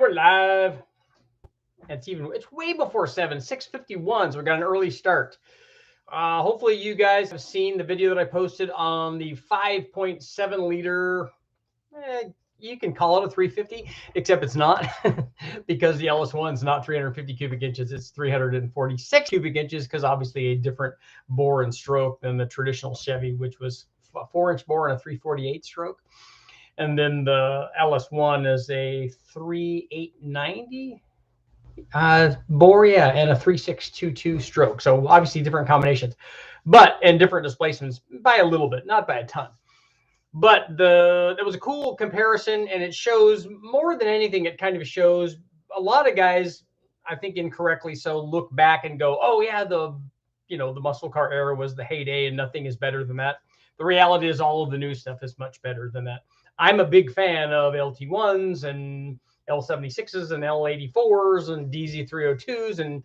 we're live. It's way before 7, 6:51, so we got an early start. Hopefully you guys have seen the video that I posted on the 5.7 liter. You can call it a 350, except it's not because the LS1 is not 350 cubic inches. It's 346 cubic inches because obviously a different bore and stroke than the traditional Chevy, which was a 4-inch bore and a 348 stroke. And then the LS1 is a 3890 bore, yeah, and a 3622 stroke. So obviously different combinations, and different displacements by a little bit, not by a ton. But there was a cool comparison, and it shows more than anything. It kind of shows a lot of guys, I think incorrectly so, look back and go, "Oh yeah, the muscle car era was the heyday, and nothing is better than that." The reality is, all of the new stuff is much better than that. I'm a big fan of LT1s and L76s and L84s and DZ302s and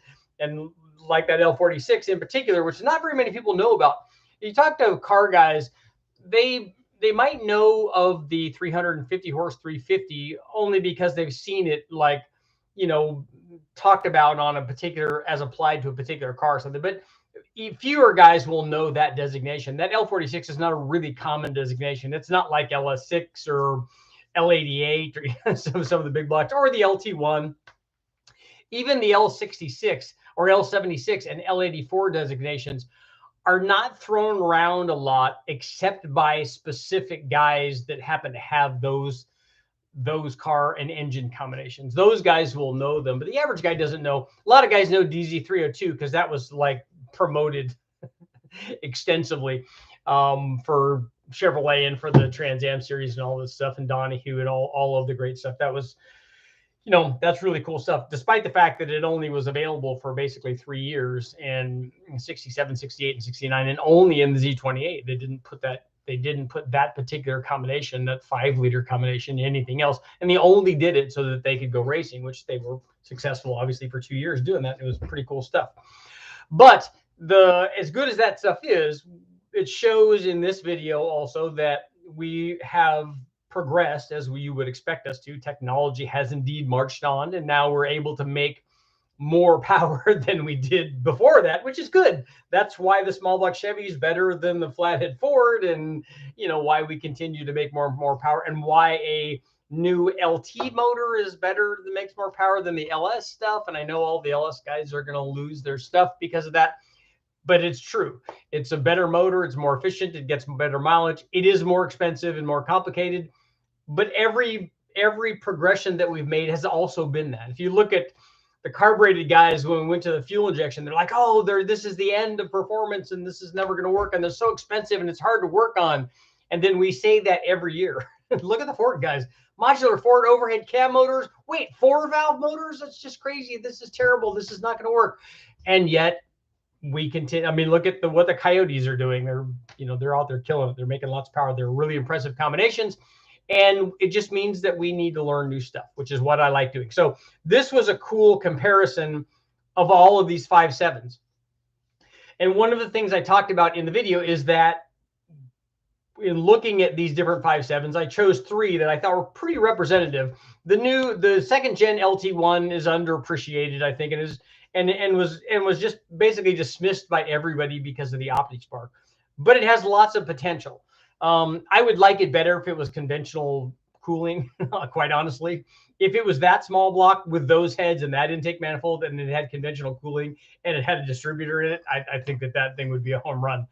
like that L46 in particular, which not very many people know about. You talk to car guys, they might know of the 350 horse 350 only because they've seen it, like, talked about on a particular, as applied to a particular car or something. But fewer guys will know that designation. That L46 is not a really common designation. It's not like LS6 or L88 or some of the big blocks, or the LT1. Even the L66 or L76 and L84 designations are not thrown around a lot, except by specific guys that happen to have those car and engine combinations. Those guys will know them, but the average guy doesn't know. A lot of guys know DZ302 because that was like promoted extensively for Chevrolet and for the Trans Am series and all this stuff, and Donahue and all of the great stuff. That was, that's really cool stuff, despite the fact that it only was available for basically 3 years, and 67, 68, and 69, and only in the Z28. They didn't put that particular combination, that 5-liter combination, anything else. And they only did it so that they could go racing, which they were successful, obviously, for 2 years doing that. It was pretty cool stuff. But as good as that stuff is, it shows in this video also that we have progressed as you would expect us to. Technology has indeed marched on, and now we're able to make more power than we did before that, which is good. That's why the small block Chevy is better than the flathead Ford, and why we continue to make more and more power, and why a new LT motor is better, that makes more power than the LS stuff. And I know all the LS guys are going to lose their stuff because of that, but it's true. It's a better motor. It's more efficient. It gets better mileage. It is more expensive and more complicated, but every progression that we've made has also been that. If you look at the carbureted guys, when we went to the fuel injection, they're like, "Oh, this is the end of performance, and this is never going to work, and they're so expensive, and it's hard to work on." And then we say that every year. Look at the Ford guys. Modular Ford overhead cam motors. Wait, 4-valve motors? That's just crazy. This is terrible. This is not going to work. And yet we continue. I mean, look at what the Coyotes are doing. They're out there killing it. They're making lots of power. They're really impressive combinations. And it just means that we need to learn new stuff, which is what I like doing. So this was a cool comparison of all of these 5.7s. And one of the things I talked about in the video is that in looking at these different 5.7s, I chose 3 that I thought were pretty representative. The second gen LT1 is underappreciated, I think, and was just basically dismissed by everybody because of the optic spark. But it has lots of potential. I would like it better if it was conventional cooling, quite honestly. If it was that small block with those heads and that intake manifold, and it had conventional cooling and it had a distributor in it, I think that thing would be a home run.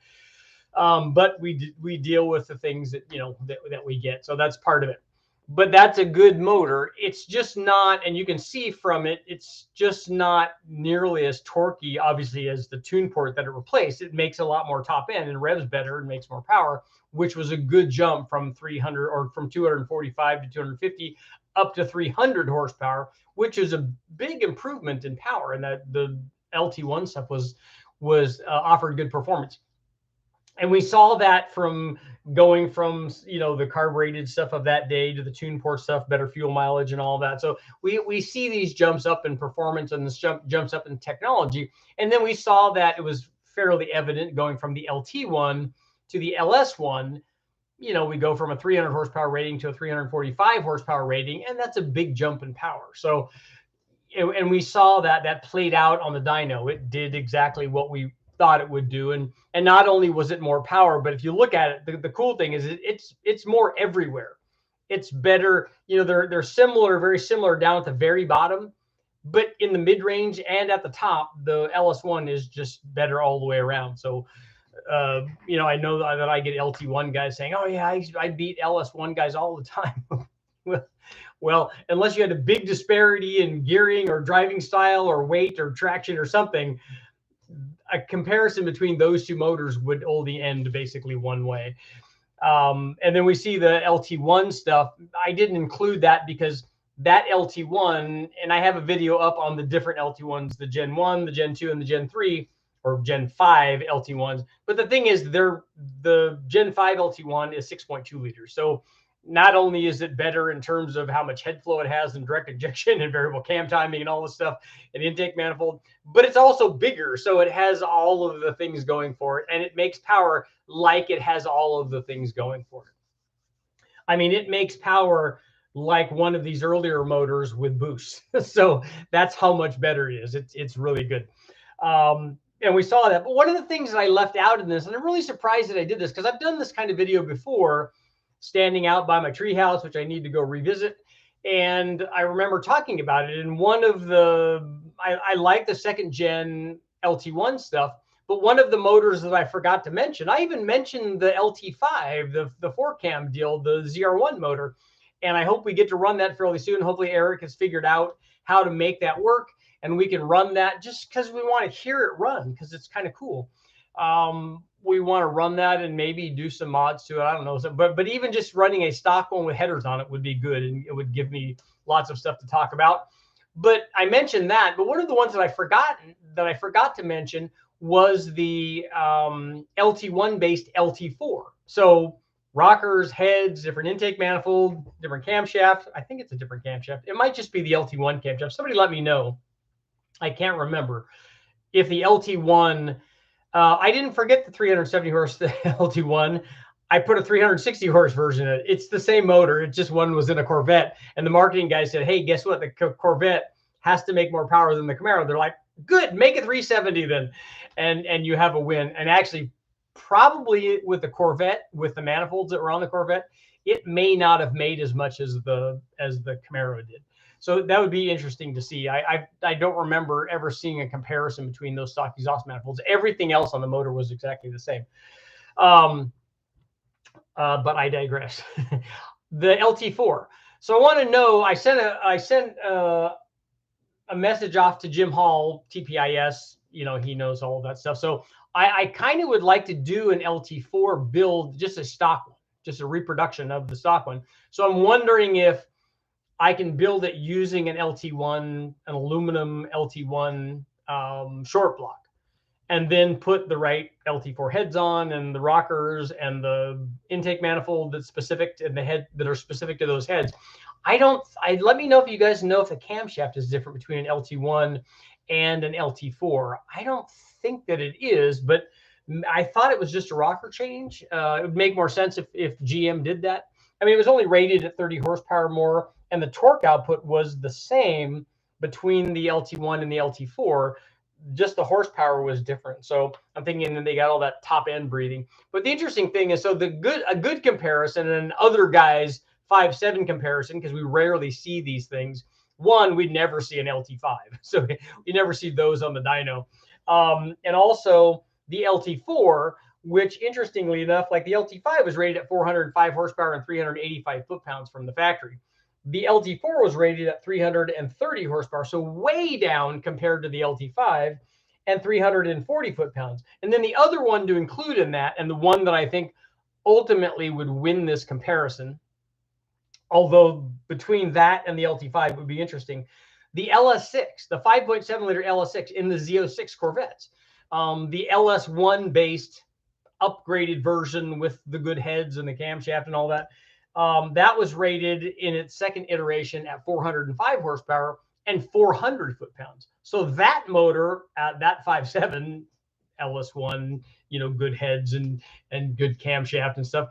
But we deal with the things that that we get, so that's part of it. But that's a good motor. It's just not, and you can see from it, it's just not nearly as torquey, obviously, as the tune port that it replaced. It makes a lot more top end and revs better and makes more power, which was a good jump from 300 or from 245 to 250 up to 300 horsepower, which is a big improvement in power. And that the LT1 stuff was offered good performance. And we saw that from going from, the carbureted stuff of that day to the tune port stuff, better fuel mileage and all that. So we see these jumps up in performance and this jumps up in technology. And then we saw that it was fairly evident going from the LT1 to the LS1 you know, we go from a 300 horsepower rating to a 345 horsepower rating, and that's a big jump in power. So, and we saw that played out on the dyno. It did exactly what we thought it would do, and not only was it more power, but if you look at it, the cool thing is it's more everywhere. It's better, you know, they're similar, very similar down at the very bottom, but in the mid range and at the top, the LS1 is just better all the way around. So, you know, I know that I get LT1 guys saying, "Oh yeah, I beat LS1 guys all the time." Well, unless you had a big disparity in gearing or driving style or weight or traction or something, a comparison between those two motors would only end basically one way. And then we see the LT1 stuff. I didn't include that because that LT1, and I have a video up on the different LT1s, the Gen 1, the Gen 2, and the Gen 3, or Gen 5 LT1s. But the thing is, the Gen 5 LT1 is 6.2 liters. So not only is it better in terms of how much head flow it has and direct injection and variable cam timing and all this stuff and intake manifold, but it's also bigger. So it has all of the things going for it, and it makes power like it has all of the things going for it. I mean, it makes power like one of these earlier motors with boost. So that's how much better it is. It's really good. And we saw that. But one of the things that I left out in this, and I'm really surprised that I did this, because I've done this kind of video before, standing out by my treehouse, which I need to go revisit. And I remember talking about it. And one of the, I like the second gen LT1 stuff, but one of the motors that I forgot to mention, I even mentioned the LT5, the 4-cam deal, the ZR1 motor. And I hope we get to run that fairly soon. Hopefully Eric has figured out how to make that work, and we can run that just because we want to hear it run, because it's kind of cool. We want to run that and maybe do some mods to it. I don't know. So, but even just running a stock one with headers on it would be good, and it would give me lots of stuff to talk about. But I mentioned that. But one of the ones that I forgot to mention was the LT1 based LT4. So rockers, heads, different intake manifold, different camshaft. I think it's a different camshaft. It might just be the LT1 camshaft. Somebody let me know. I can't remember if the LT1. I didn't forget the 370 horse LT1. I put a 360 horse version in it. It's the same motor. It just one was in a Corvette. And the marketing guy said, "Hey, guess what? The Corvette has to make more power than the Camaro." They're like, "Good, make it 370 then." And you have a win. And actually, probably with the Corvette, with the manifolds that were on the Corvette, it may not have made as much as the Camaro did. So that would be interesting to see. I don't remember ever seeing a comparison between those stock exhaust manifolds. Everything else on the motor was exactly the same. But I digress. The LT4. So I want to know. I sent a message off to Jim Hall, TPIS. You know, he knows all of that stuff. So I kind of would like to do an LT4 build, just a stock one, just a reproduction of the stock one. So I'm wondering if I can build it using an LT1, an aluminum LT1 short block, and then put the right LT4 heads on, and the rockers, and the intake manifold that's specific to the head, that are specific to those heads. Let me know if you guys know if the camshaft is different between an LT1 and an LT4. I don't think that it is, but I thought it was just a rocker change. It would make more sense if GM did that. I mean, it was only rated at 30 horsepower more, and the torque output was the same between the LT1 and the LT4. Just the horsepower was different. So I'm thinking that they got all that top end breathing. But the interesting thing is, so a good comparison, and other guys' 5.7 comparison, because we rarely see these things. One, we'd never see an LT5. So you never see those on the dyno. And also the LT4, which interestingly enough, like the LT5 was rated at 405 horsepower and 385 foot-pounds from the factory. The LT4 was rated at 330 horsepower, so way down compared to the LT5, and 340 foot-pounds. And then the other one to include in that, and the one that I think ultimately would win this comparison, although between that and the LT5 would be interesting, the LS6, the 5.7 liter LS6 in the Z06 Corvettes, the LS1 based upgraded version with the good heads and the camshaft and all that. That was rated in its second iteration at 405 horsepower and 400 foot-pounds. So that motor at that 5.7 LS1, you know, good heads and good camshaft and stuff,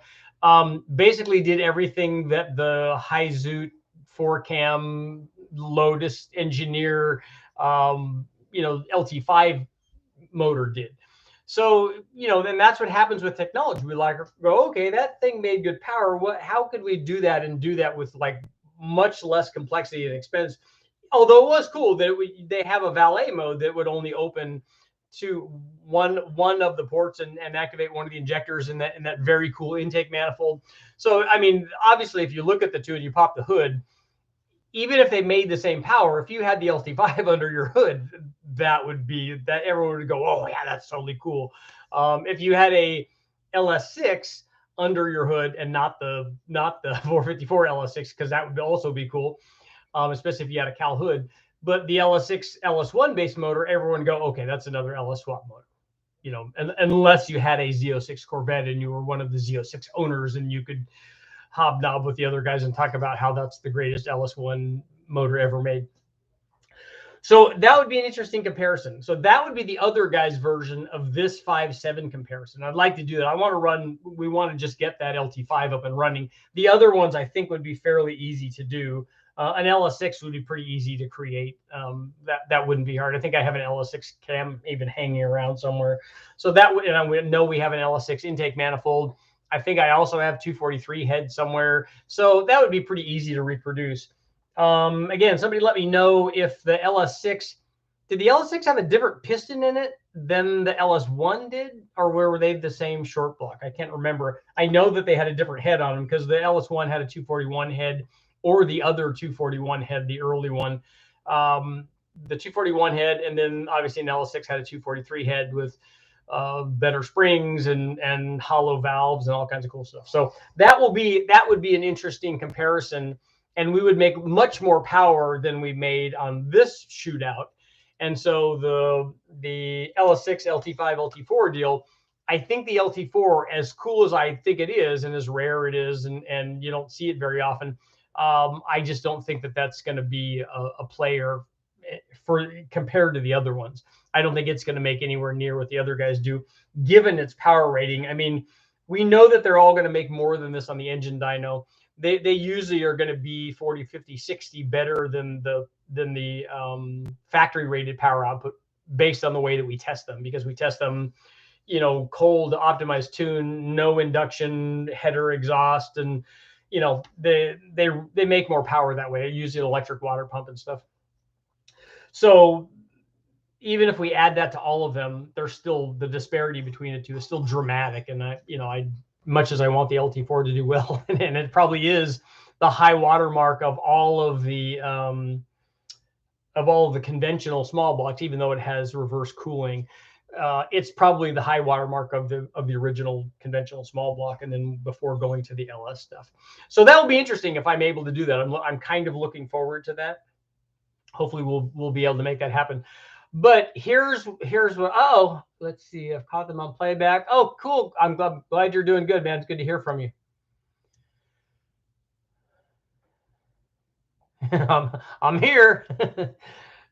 Basically did everything that the Hizoot 4-cam Lotus Engineer, LT5 motor did. So, then that's what happens with technology. We like go, okay, that thing made good power. How could we do that and do that with like much less complexity and expense? Although it was cool that they have a valet mode that would only open to one of the ports and activate one of the injectors in that very cool intake manifold. So, I mean, obviously, if you look at the two and you pop the hood, even if they made the same power, if you had the LT5 under your hood, that everyone would go, oh yeah, that's totally cool. If you had a LS6 under your hood and not the 454 LS6, because that would also be cool, especially if you had a Cal hood. But the LS6 LS1 base motor, everyone would go, okay, that's another LS swap motor. Unless you had a Z06 Corvette and you were one of the Z06 owners and you could hobnob with the other guys and talk about how that's the greatest LS1 motor ever made. So that would be an interesting comparison. So that would be the other guy's version of this 5.7 comparison. I'd like to do that. We want to just get that LT5 up and running. The other ones I think would be fairly easy to do. An LS6 would be pretty easy to create. That wouldn't be hard. I think I have an LS6 cam even hanging around somewhere. So that would, and I know we have an LS6 intake manifold. I think I also have 243 head somewhere. So that would be pretty easy to reproduce. Again, somebody let me know if the LS6, did the LS6 have a different piston in it than the LS1 did? Or were they the same short block? I can't remember. I know that they had a different head on them because the LS1 had a 241 head, or the other 241 head, the early one. The 241 head, and then obviously an LS6 had a 243 head with better springs and hollow valves and all kinds of cool stuff. So that would be an interesting comparison, and we would make much more power than we made on this shootout. And so the LS6 LT5 LT4 deal, I think the LT4, as cool as I think it is and as rare it is, and you don't see it very often, I just don't think that that's going to be a player compared to the other ones. I don't think it's going to make anywhere near what the other guys do, given its power rating. I mean, we know that they're all going to make more than this on the engine dyno. They usually are going to be 40, 50, 60 better than the factory rated power output based on the way that we test them, because we test them, cold, optimized tune, no induction, header exhaust, and they make more power that way. They use an electric water pump and stuff. So even if we add that to all of them, there's still the disparity between the two is still dramatic. And I much as I want the LT4 to do well, and it probably is the high watermark of all of the conventional small blocks, even though it has reverse cooling. It's probably the high watermark of the original conventional small block, and then before going to the LS stuff. So that will be interesting if I'm able to do that. I'm kind of looking forward to that. Hopefully we'll be able to make that happen. But here's what, oh, let's see. I've caught them on playback. Oh, cool. I'm glad you're doing good, man. It's good to hear from you. I'm here.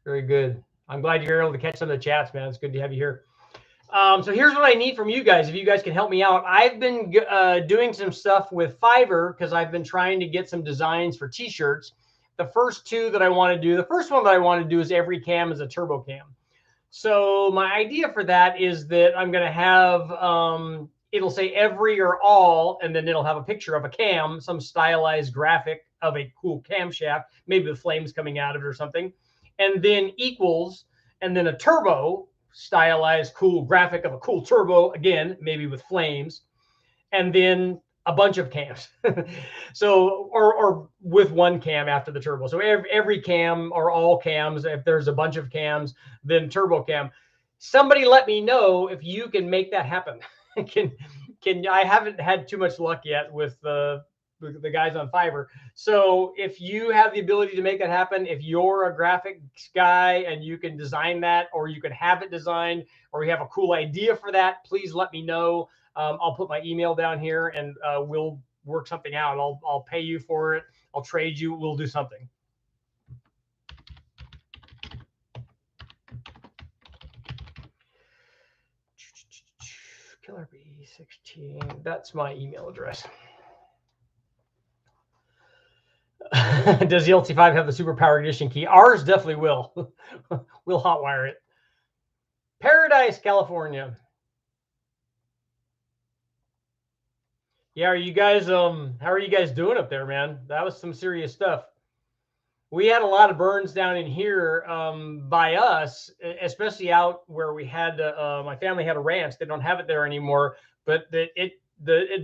Very good. I'm glad you're able to catch some of the chats, man. It's good to have you here. So here's what I need from you guys. If you guys can help me out, I've been doing some stuff with Fiverr because I've been trying to get some designs for t-shirts. The first two that I want to do, the first one that I want to do is every cam is a turbo cam. So my idea for that is that I'm going to have, it'll say every or all, and then it'll have a picture of a cam, some stylized graphic of a cool camshaft, maybe with flames coming out of it or something, and then equals, and then a turbo stylized cool graphic of a cool turbo, again, maybe with flames, and then a bunch of cams. So, or with one cam after the turbo. So every cam or all cams, if there's a bunch of cams, then turbo cam. Somebody let me know if you can make that happen. I haven't had too much luck yet with the guys on Fiverr. So if you have the ability to make that happen, if you're a graphics guy and you can design that, or you can have it designed, or you have a cool idea for that, please let me know. I'll put my email down here, and we'll work something out. I'll pay you for it. I'll trade you. We'll do something. Killer B16. That's my email address. Does the LT5 have the superpower ignition key? Ours definitely will. We'll hotwire it. Paradise, California. Yeah, are you guys how are you guys doing up there, man? That was some serious stuff. We had a lot of burns down in here by us, especially out where we had my family had a ranch. They don't have it there anymore, but it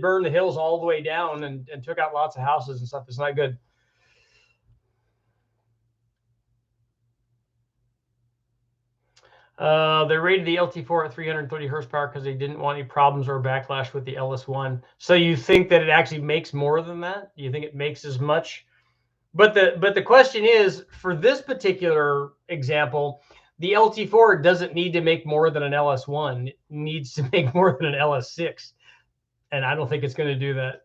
burned the hills all the way down and took out lots of houses and stuff. It's not good. They rated the LT4 at 330 horsepower because they didn't want any problems or backlash with the LS1. So you think that it actually makes more than that? Do you think it makes as much? But the question is, for this particular example, the LT4 doesn't need to make more than an LS1. It needs to make more than an LS6. And I don't think it's going to do that.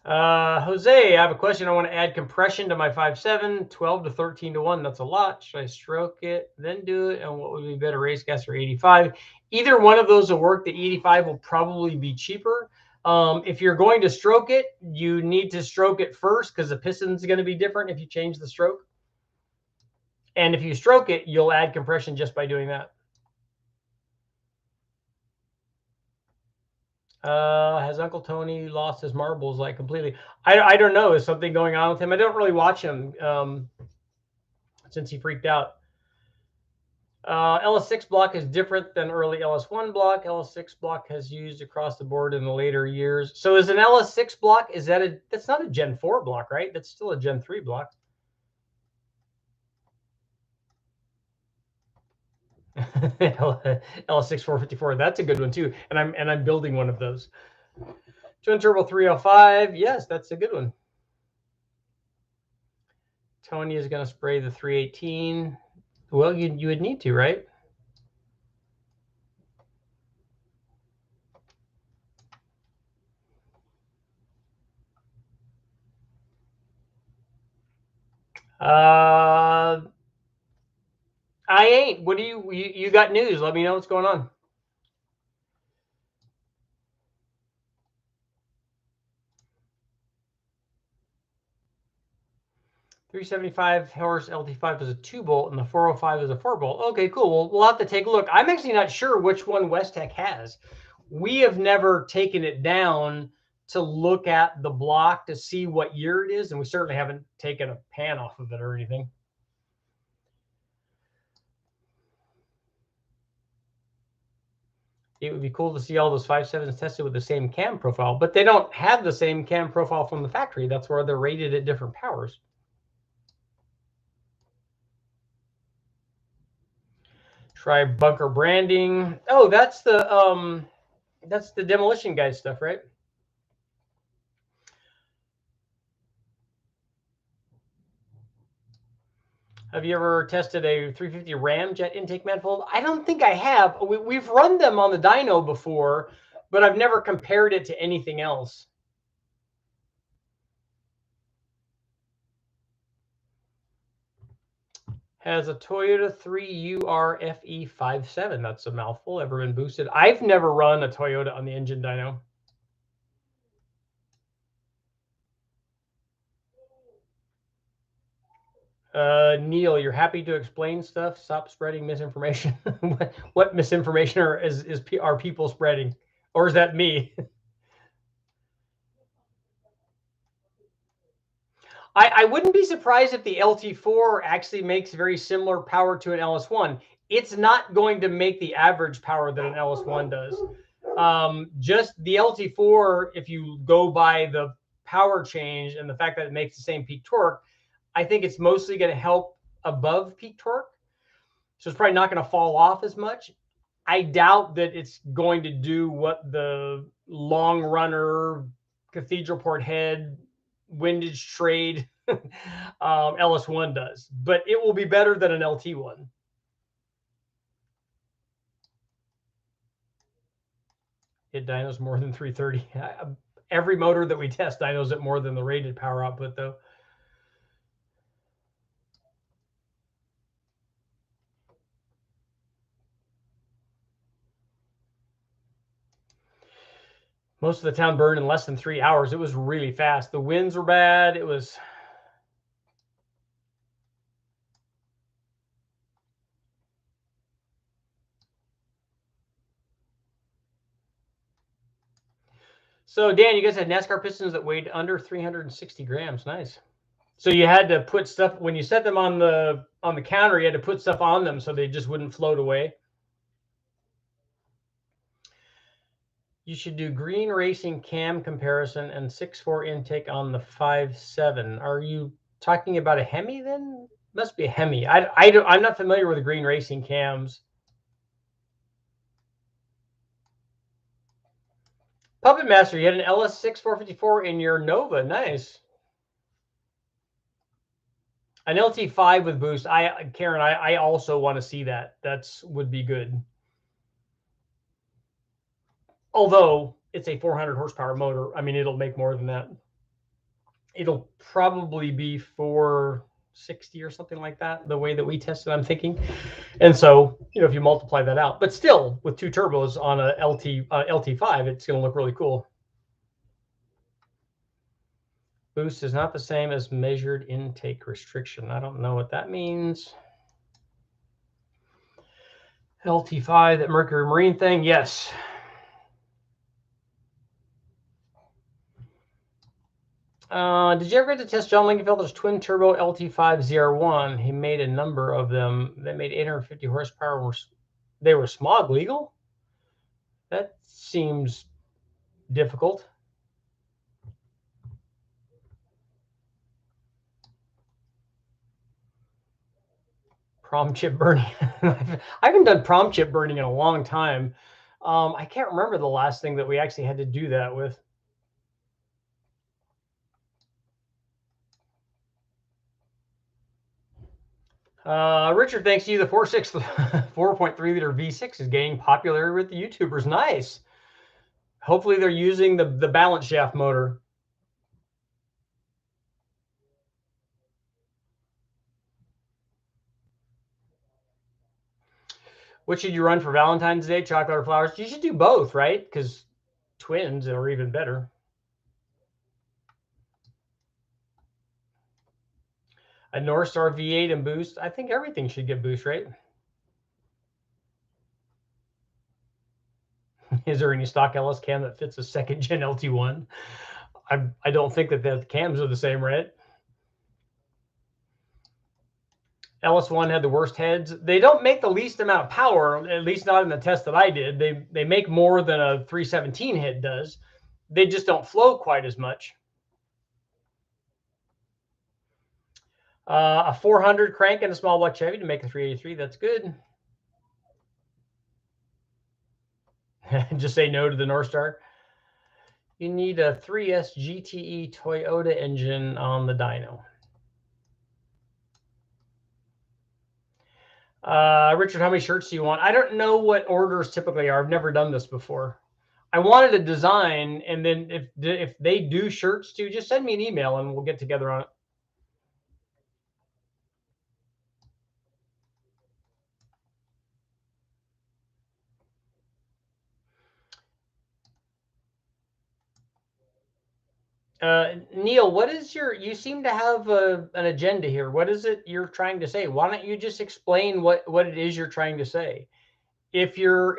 Jose, I have a question. I want to add compression to my 5.7, 12 to 13 to 1. That's a lot. Should I stroke it, then do it? And what would be better, race gas or 85? Either one of those will work. The 85 will probably be cheaper. If you're going to stroke it, you need to stroke it first because the piston's going to be different if you change the stroke. And if you stroke it, you'll add compression just by doing that. Has Uncle Tony lost his marbles like completely? I don't know. Is something going on with him? I don't really watch him since he freaked out. LS6 block is different than early LS1 block. LS6 block has used across the board in the later years. So is an LS6 block, is that that's not a Gen 4 block, right? That's still a Gen 3 block. LS6 454, that's a good one too. And I'm building one of those. Twin Turbo 305, yes, that's a good one. Tony is going to spray the 318. Well, you would need to, right? I ain't. What do you got news? Let me know what's going on. .375 horse LT5 is a 2-bolt and the 405 is a 4-bolt. Okay, cool. Well, we'll have to take a look. I'm actually not sure which one Westech has. We have never taken it down to look at the block to see what year it is, and we certainly haven't taken a pan off of it or anything. It would be cool to see all those 5.7s tested with the same cam profile, but they don't have the same cam profile from the factory. That's where they're rated at different powers. Try bunker branding. Oh, that's the demolition guys stuff, right? Have you ever tested a 350 ramjet intake manifold? I don't think I have. We've run them on the dyno before, but I've never compared it to anything else. Has a Toyota 3UR FE57. That's a mouthful. Ever been boosted? I've never run a Toyota on the engine dyno. Neil, you're happy to explain stuff. Stop spreading misinformation. What misinformation are people spreading, or is that me? I wouldn't be surprised if the LT4 actually makes very similar power to an LS1. It's not going to make the average power that an LS1 does. Just the LT4, if you go by the power change and the fact that it makes the same peak torque, I think it's mostly going to help above peak torque. So it's probably not going to fall off as much. I doubt that it's going to do what the long runner, cathedral port head, windage trade LS1 does, but it will be better than an LT1. It dynos more than 330. Every motor that we test dynos it more than the rated power output, though. Most of the town burned in less than 3 hours. It was really fast. The winds were bad. It was... So, Dan, you guys had NASCAR pistons that weighed under 360 grams. Nice. So you had to put stuff, when you set them on the counter, you had to put stuff on them so they just wouldn't float away. You should do green racing cam comparison and 6.4 intake on the 5.7. Are you talking about a Hemi then? Must be a Hemi. I'm not familiar with the green racing cams. Puppet Master, you had an LS6 454 in your Nova. Nice. An LT5 with boost. Karen, I also want to see that. That's would be good. Although it's a 400 horsepower motor, I mean, it'll make more than that. It'll probably be 460 or something like that, the way that we tested, I'm thinking. And so, you know, if you multiply that out, but still with 2 turbos on a LT5, it's going to look really cool. Boost is not the same as measured intake restriction. I don't know what that means. LT5, that Mercury Marine thing, yes. Did you ever get to test John Lingenfelter's twin turbo LT5 ZR1? He made a number of them that made 850 horsepower. They were smog legal? That seems difficult. Prom chip burning. I haven't done prom chip burning in a long time. I can't remember the last thing that we actually had to do that with. Richard, thanks to you, the 4.3 liter V6 is gaining popularity with the YouTubers. Nice. Hopefully they're using the balance shaft motor. What should you run for Valentine's Day, chocolate or flowers? You should do both, right? Because twins are even better. A North Star V8 and boost. I think everything should get boost, right? Is there any stock LS cam that fits a second gen LT1? I don't think that the cams are the same, right? LS1 had the worst heads. They don't make the least amount of power, at least not in the test that I did. They make more than a 317 head does. They just don't flow quite as much. A 400 crank and a small block Chevy to make a 383. That's good. Just say no to the North Star. You need a 3S GTE Toyota engine on the dyno. Richard, how many shirts do you want? I don't know what orders typically are. I've never done this before. I wanted a design, and then if they do shirts too, just send me an email and we'll get together on it. Neil, what is you seem to have an agenda here. What is it you're trying to say? Why don't you just explain what it is you're trying to say? If your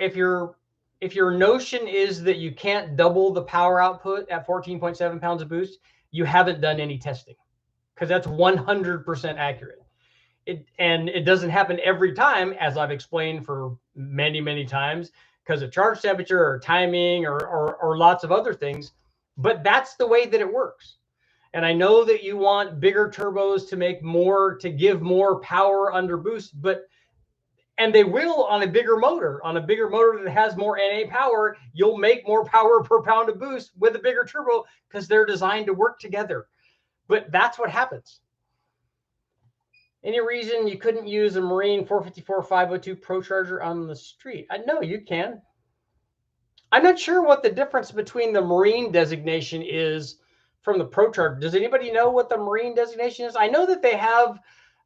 notion is that you can't double the power output at 14.7 pounds of boost, you haven't done any testing, because that's 100% accurate. It doesn't happen every time, as I've explained for many, many times, because of charge temperature or timing or lots of other things. But that's the way that it works. And I know that you want bigger turbos to make more, to give more power under boost, and they will on a bigger motor. On a bigger motor that has more NA power, you'll make more power per pound of boost with a bigger turbo because they're designed to work together. But that's what happens. Any reason you couldn't use a Marine 454 502 Pro Charger on the street? No, you can. I'm not sure what the difference between the Marine designation is from the Pro Charger. Does anybody know what the Marine designation is? I know that they have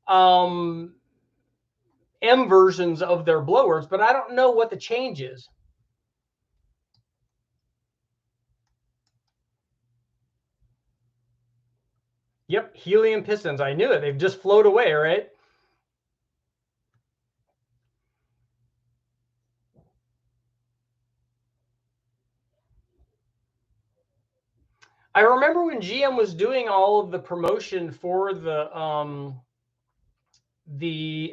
M versions of their blowers, but I don't know what the change is. Helium pistons. I knew it. They've just flowed away, right? I remember when GM was doing all of the promotion for the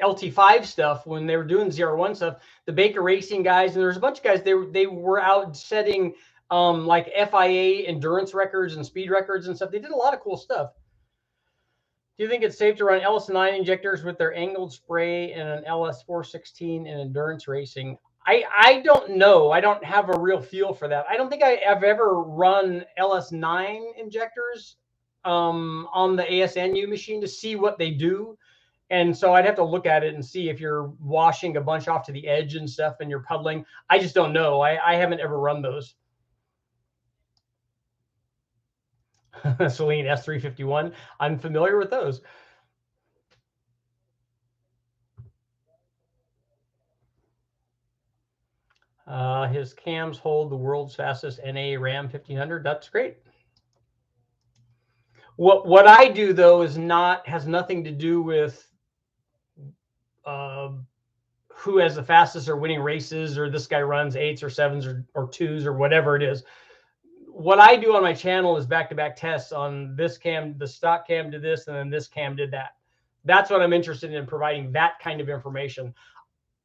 LT5 stuff, when they were doing 01 stuff, the Baker Racing guys, and there's a bunch of guys, they were out setting like FIA endurance records and speed records and stuff. They did a lot of cool stuff. Do you think it's safe to run LS9 injectors with their angled spray and an LS416 in endurance racing? I don't know. I don't have a real feel for that. I don't think I've ever run LS9 injectors on the ASNU machine to see what they do. And so I'd have to look at it and see if you're washing a bunch off to the edge and stuff and you're puddling. I just don't know. I haven't ever run those. Celine S351. I'm familiar with those. His cams hold the world's fastest NA Ram 1500. That's great. What I do though is has nothing to do with who has the fastest or winning races, or this guy runs 8s or 7s or 2s or whatever it is. What I do on my channel is back-to-back tests on this cam, the stock cam did this, and then this cam did that. That's what I'm interested in, providing that kind of information.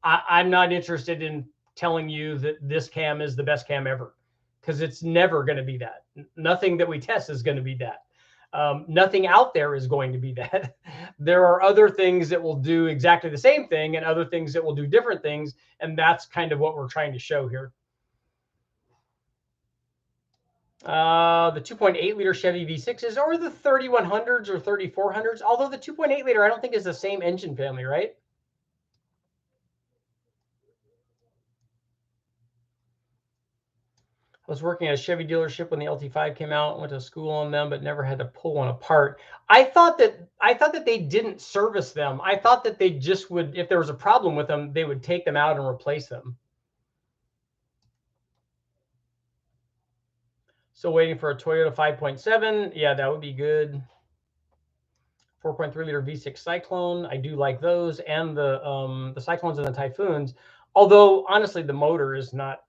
I'm not interested in telling you that this cam is the best cam ever, because it's never going to be that. Nothing that we test is going to be that. Nothing out there is going to be that. There are other things that will do exactly the same thing and other things that will do different things. And that's kind of what we're trying to show here. The 2.8 liter Chevy V6s, or the 3100s or 3400s, although the 2.8 liter I don't think is the same engine family, right? I was working at a Chevy dealership when the LT5 came out, went to school on them, but never had to pull one apart. I thought that they didn't service them. I thought that they just would, if there was a problem with them, they would take them out and replace them. So waiting for a Toyota 5.7. Yeah, that would be good. 4.3 liter V6 Cyclone. I do like those, and the Cyclones and the Typhoons. Although honestly, the motor is not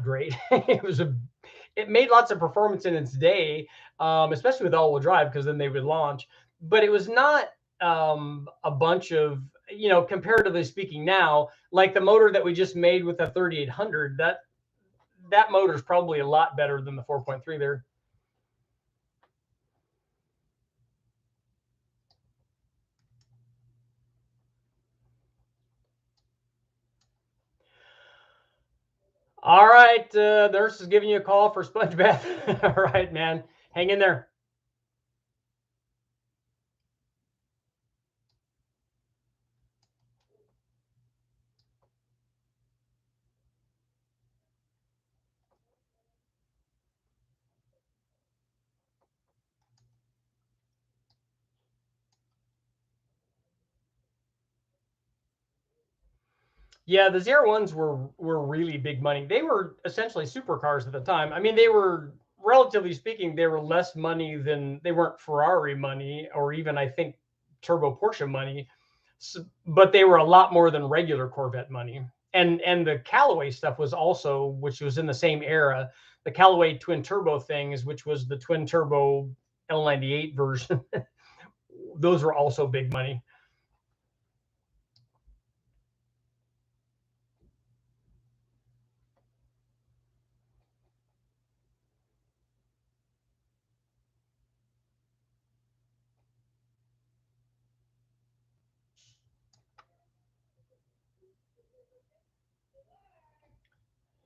great. It made lots of performance in its day, especially with all-wheel drive, because then they would launch. But it was not a bunch of, comparatively speaking now, like the motor that we just made with the 3800. That motor is probably a lot better than the 4.3 there. All right, the nurse is giving you a call for sponge bath. All right, man, hang in there. Yeah, the 01s were really big money. They were essentially supercars at the time. I mean, they were, relatively speaking, they were less money than, they weren't Ferrari money or even, I think, turbo Porsche money, but they were a lot more than regular Corvette money. And the Callaway stuff was also, which was in the same era, the Callaway twin turbo things, which was the twin turbo L98 version. Those were also big money.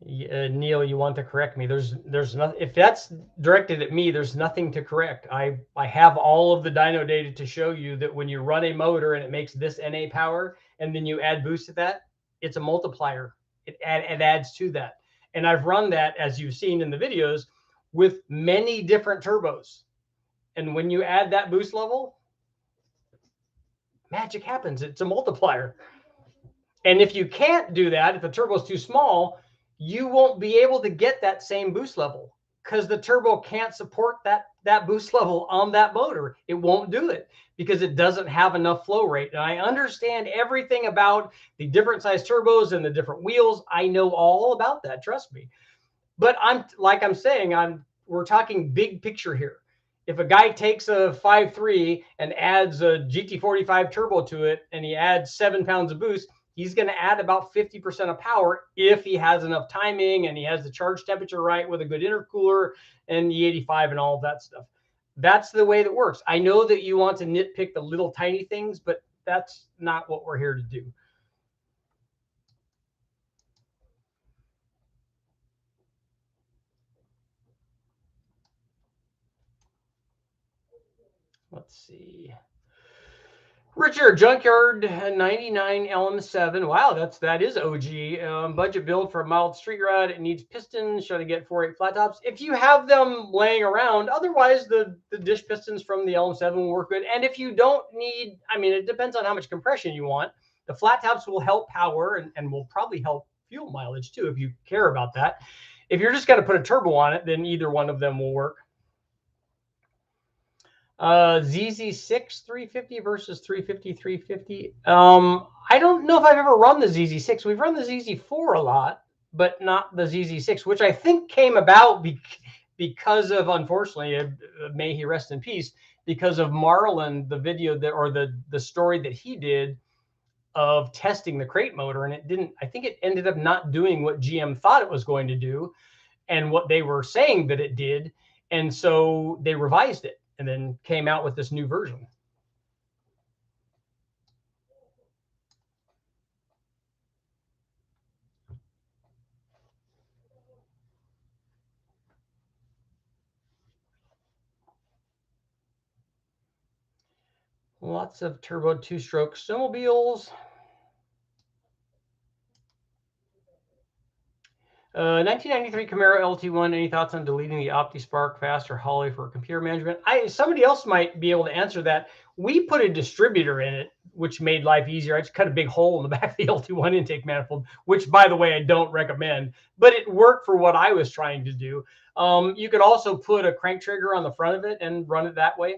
Neil, you want to correct me? There's nothing. If that's directed at me, there's nothing to correct. I have all of the dyno data to show you that when you run a motor and it makes this NA power, and then you add boost to that, it's a multiplier. It adds to that. And I've run that, as you've seen in the videos, with many different turbos. And when you add that boost level, magic happens. It's a multiplier. And if you can't do that, if the turbo is too small, you won't be able to get that same boost level. because the turbo can't support that boost level on that motor. It won't do it because it doesn't have enough flow rate. And I understand everything about the different size turbos and the different wheels. I know all about that, trust me. But I'm saying, we're talking big picture here. If a guy takes a 5.3 and adds a GT45 turbo to it, and he adds 7 pounds of boost, he's going to add about 50% of power if he has enough timing and he has the charge temperature right with a good intercooler and the 85 and all of that stuff. That's the way that works. I know that you want to nitpick the little tiny things, but that's not what we're here to do. Let's see. Richard, Junkyard 99 LM7. Wow, that is OG. Budget build for a mild street ride. It needs pistons. Should I get 4.8 flat tops? If you have them laying around, otherwise the dish pistons from the LM7 will work good. And if you don't need, I mean, it depends on how much compression you want. The flat tops will help power and will probably help fuel mileage too if you care about that. If you're just going to put a turbo on it, then either one of them will work. ZZ6 350 versus 350 350. I don't know if I've ever run the ZZ6. We've run the ZZ4 a lot, but not the ZZ6, which I think came about because of, unfortunately, may he rest in peace, because of Marlon, the video that, or the story that he did of testing the crate motor, and it didn't, I think it ended up not doing what GM thought it was going to do and what they were saying that it did. And so they revised it and then came out with this new version. Lots of turbo two-stroke snowmobiles. 1993 Camaro LT1. Any thoughts on deleting the OptiSpark fast or Holly for computer management? Somebody else might be able to answer that. We put a distributor in it, which made life easier. I just cut a big hole in the back of the LT1 intake manifold, which, by the way, I don't recommend, but it worked for what I was trying to do. You could also put a crank trigger on the front of it and run it that way.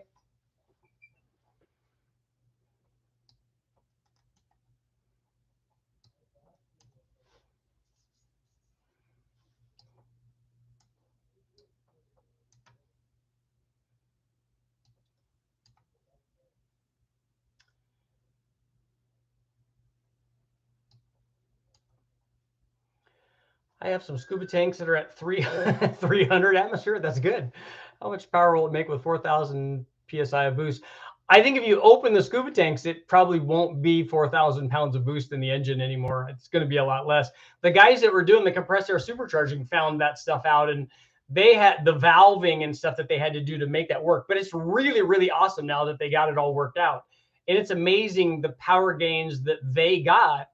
I have some scuba tanks that are at 300 atmosphere. That's good. How much power will it make with 4,000 PSI of boost? I think if you open the scuba tanks, it probably won't be 4,000 pounds of boost in the engine anymore. It's going to be a lot less. The guys that were doing the compressed air supercharging found that stuff out, and they had the valving and stuff that they had to do to make that work. But it's really, really awesome now that they got it all worked out. And it's amazing the power gains that they got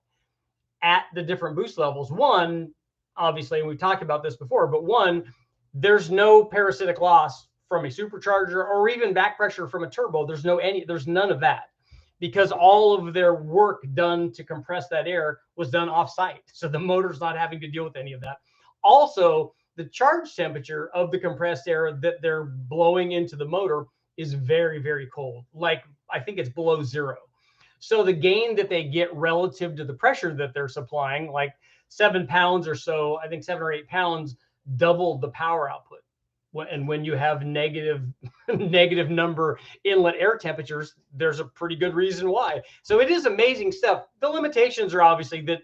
at the different boost levels. One, obviously, and we've talked about this before, but one, there's no parasitic loss from a supercharger or even back pressure from a turbo. There's none of that, because all of their work done to compress that air was done off site. So the motor's not having to deal with any of that. Also, the charge temperature of the compressed air that they're blowing into the motor is very, very cold. Like, I think it's below zero. So the gain that they get relative to the pressure that they're supplying, like 7 pounds or so, I think 7 or 8 pounds, doubled the power output. And when you have negative number inlet air temperatures, there's a pretty good reason why. So it is amazing stuff. The limitations are obviously that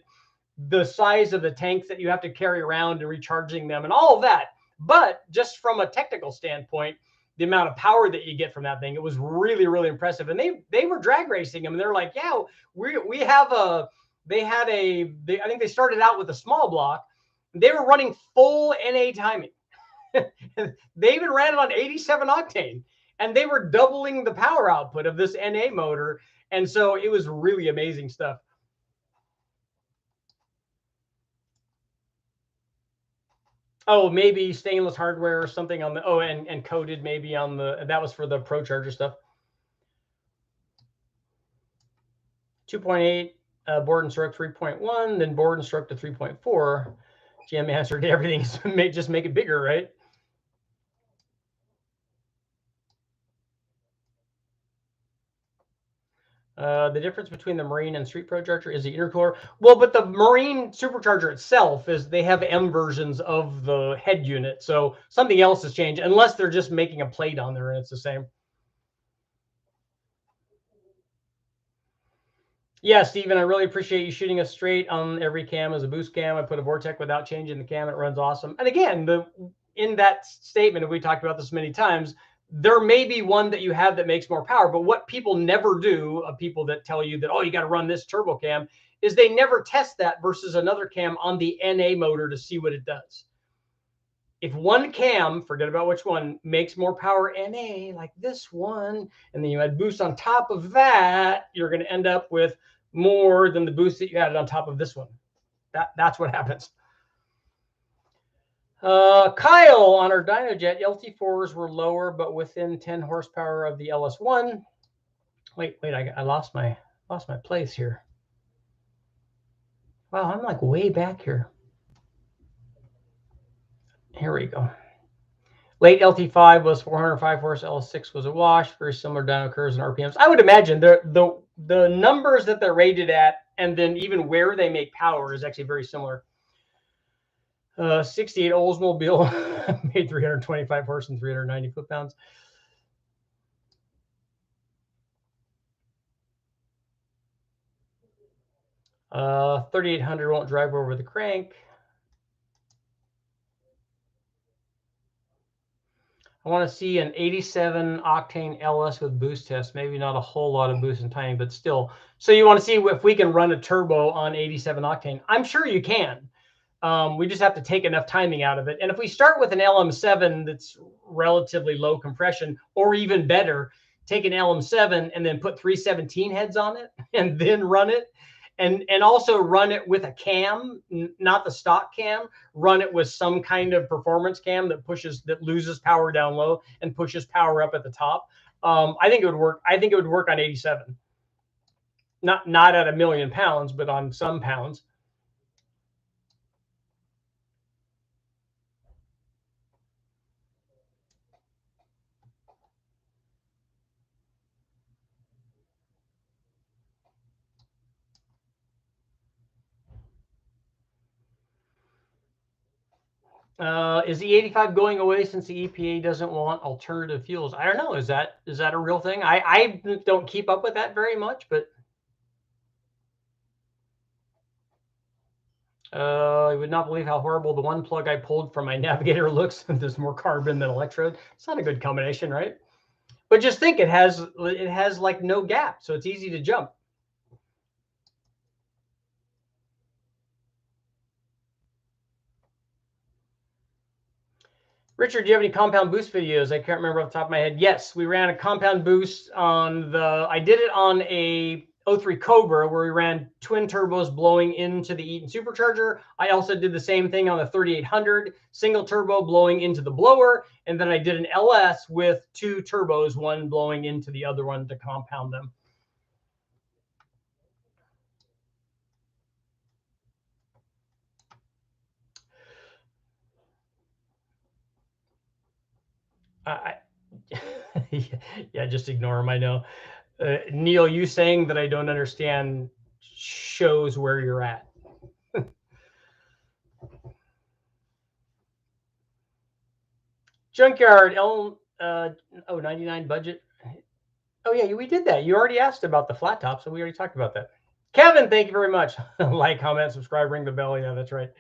the size of the tanks that you have to carry around and recharging them and all of that. But just from a technical standpoint, the amount of power that you get from that thing, it was really, really impressive. And they were drag racing them, and they're like, yeah, we have a, I think they started out with a small block. They were running full NA timing. They even ran it on 87 octane, and they were doubling the power output of this NA motor. And so it was really amazing stuff. Oh, maybe stainless hardware or something on the, and coated maybe on the, that was for the Pro Charger stuff. 2.8, board and stroke 3.1, then board and stroke to 3.4. GM answered everything. Just make it bigger, right? The difference between the Marine and Street Procharger is the intercooler. Well, but the Marine supercharger itself is they have M versions of the head unit, so something else has changed, unless they're just making a plate on there and it's the same. Yeah, Steven, I really appreciate you shooting us straight on every cam as a boost cam. I put a Vortec without changing the cam. It runs awesome. And again, in that statement, we talked about this many times, there may be one that you have that makes more power, but what people never do, people that tell you that, oh, you got to run this turbo cam, is they never test that versus another cam on the NA motor to see what it does. If one cam, forget about which one, makes more power NA, like this one, and then you add boost on top of that, you're going to end up with more than the boost that you added on top of this one. That's what happens. Kyle, on our Dynojet, LT4s were lower, but within 10 horsepower of the LS1. Wait, I lost my place here. Wow, I'm like way back here. Here we go. Late LT5 was 405 horse, LS6 was a wash. Very similar dyno curves and RPMs. I would imagine the numbers that they're rated at, and then even where they make power, is actually very similar. 68 Oldsmobile made 325 horse and 390 foot-pounds. Uh, 3800 won't drive over the crank. I want to see an 87 octane LS with boost test. Maybe not a whole lot of boost and timing, but still. So you want to see if we can run a turbo on 87 octane. I'm sure you can. We just have to take enough timing out of it. And if we start with an LM7 that's relatively low compression, or even better, take an LM7 and then put 317 heads on it and then run it. And also run it with a cam, not the stock cam. Run it with some kind of performance cam that loses power down low and pushes power up at the top. I think it would work. I think it would work on 87. Not at 1,000,000 pounds, but on some pounds. Is the 85 going away since the EPA doesn't want alternative fuels? I don't know. Is that a real thing? I don't keep up with that very much, but you would not believe how horrible the one plug I pulled from my Navigator looks. There's more carbon than electrode. It's not a good combination, right? But just think, it has like no gap, so it's easy to jump. Richard, do you have any compound boost videos? I can't remember off the top of my head. Yes, we ran a compound boost on I did it on a 03 Cobra, where we ran twin turbos blowing into the Eaton supercharger. I also did the same thing on the 3800, single turbo blowing into the blower. And then I did an LS with two turbos, one blowing into the other one to compound them. Yeah, just ignore them. I know. Neil, you saying that I don't understand shows where you're at. Junkyard, 99 budget. Oh, yeah, we did that. You already asked about the flat top, so we already talked about that. Kevin, thank you very much. Like, comment, subscribe, ring the bell. Yeah, that's right.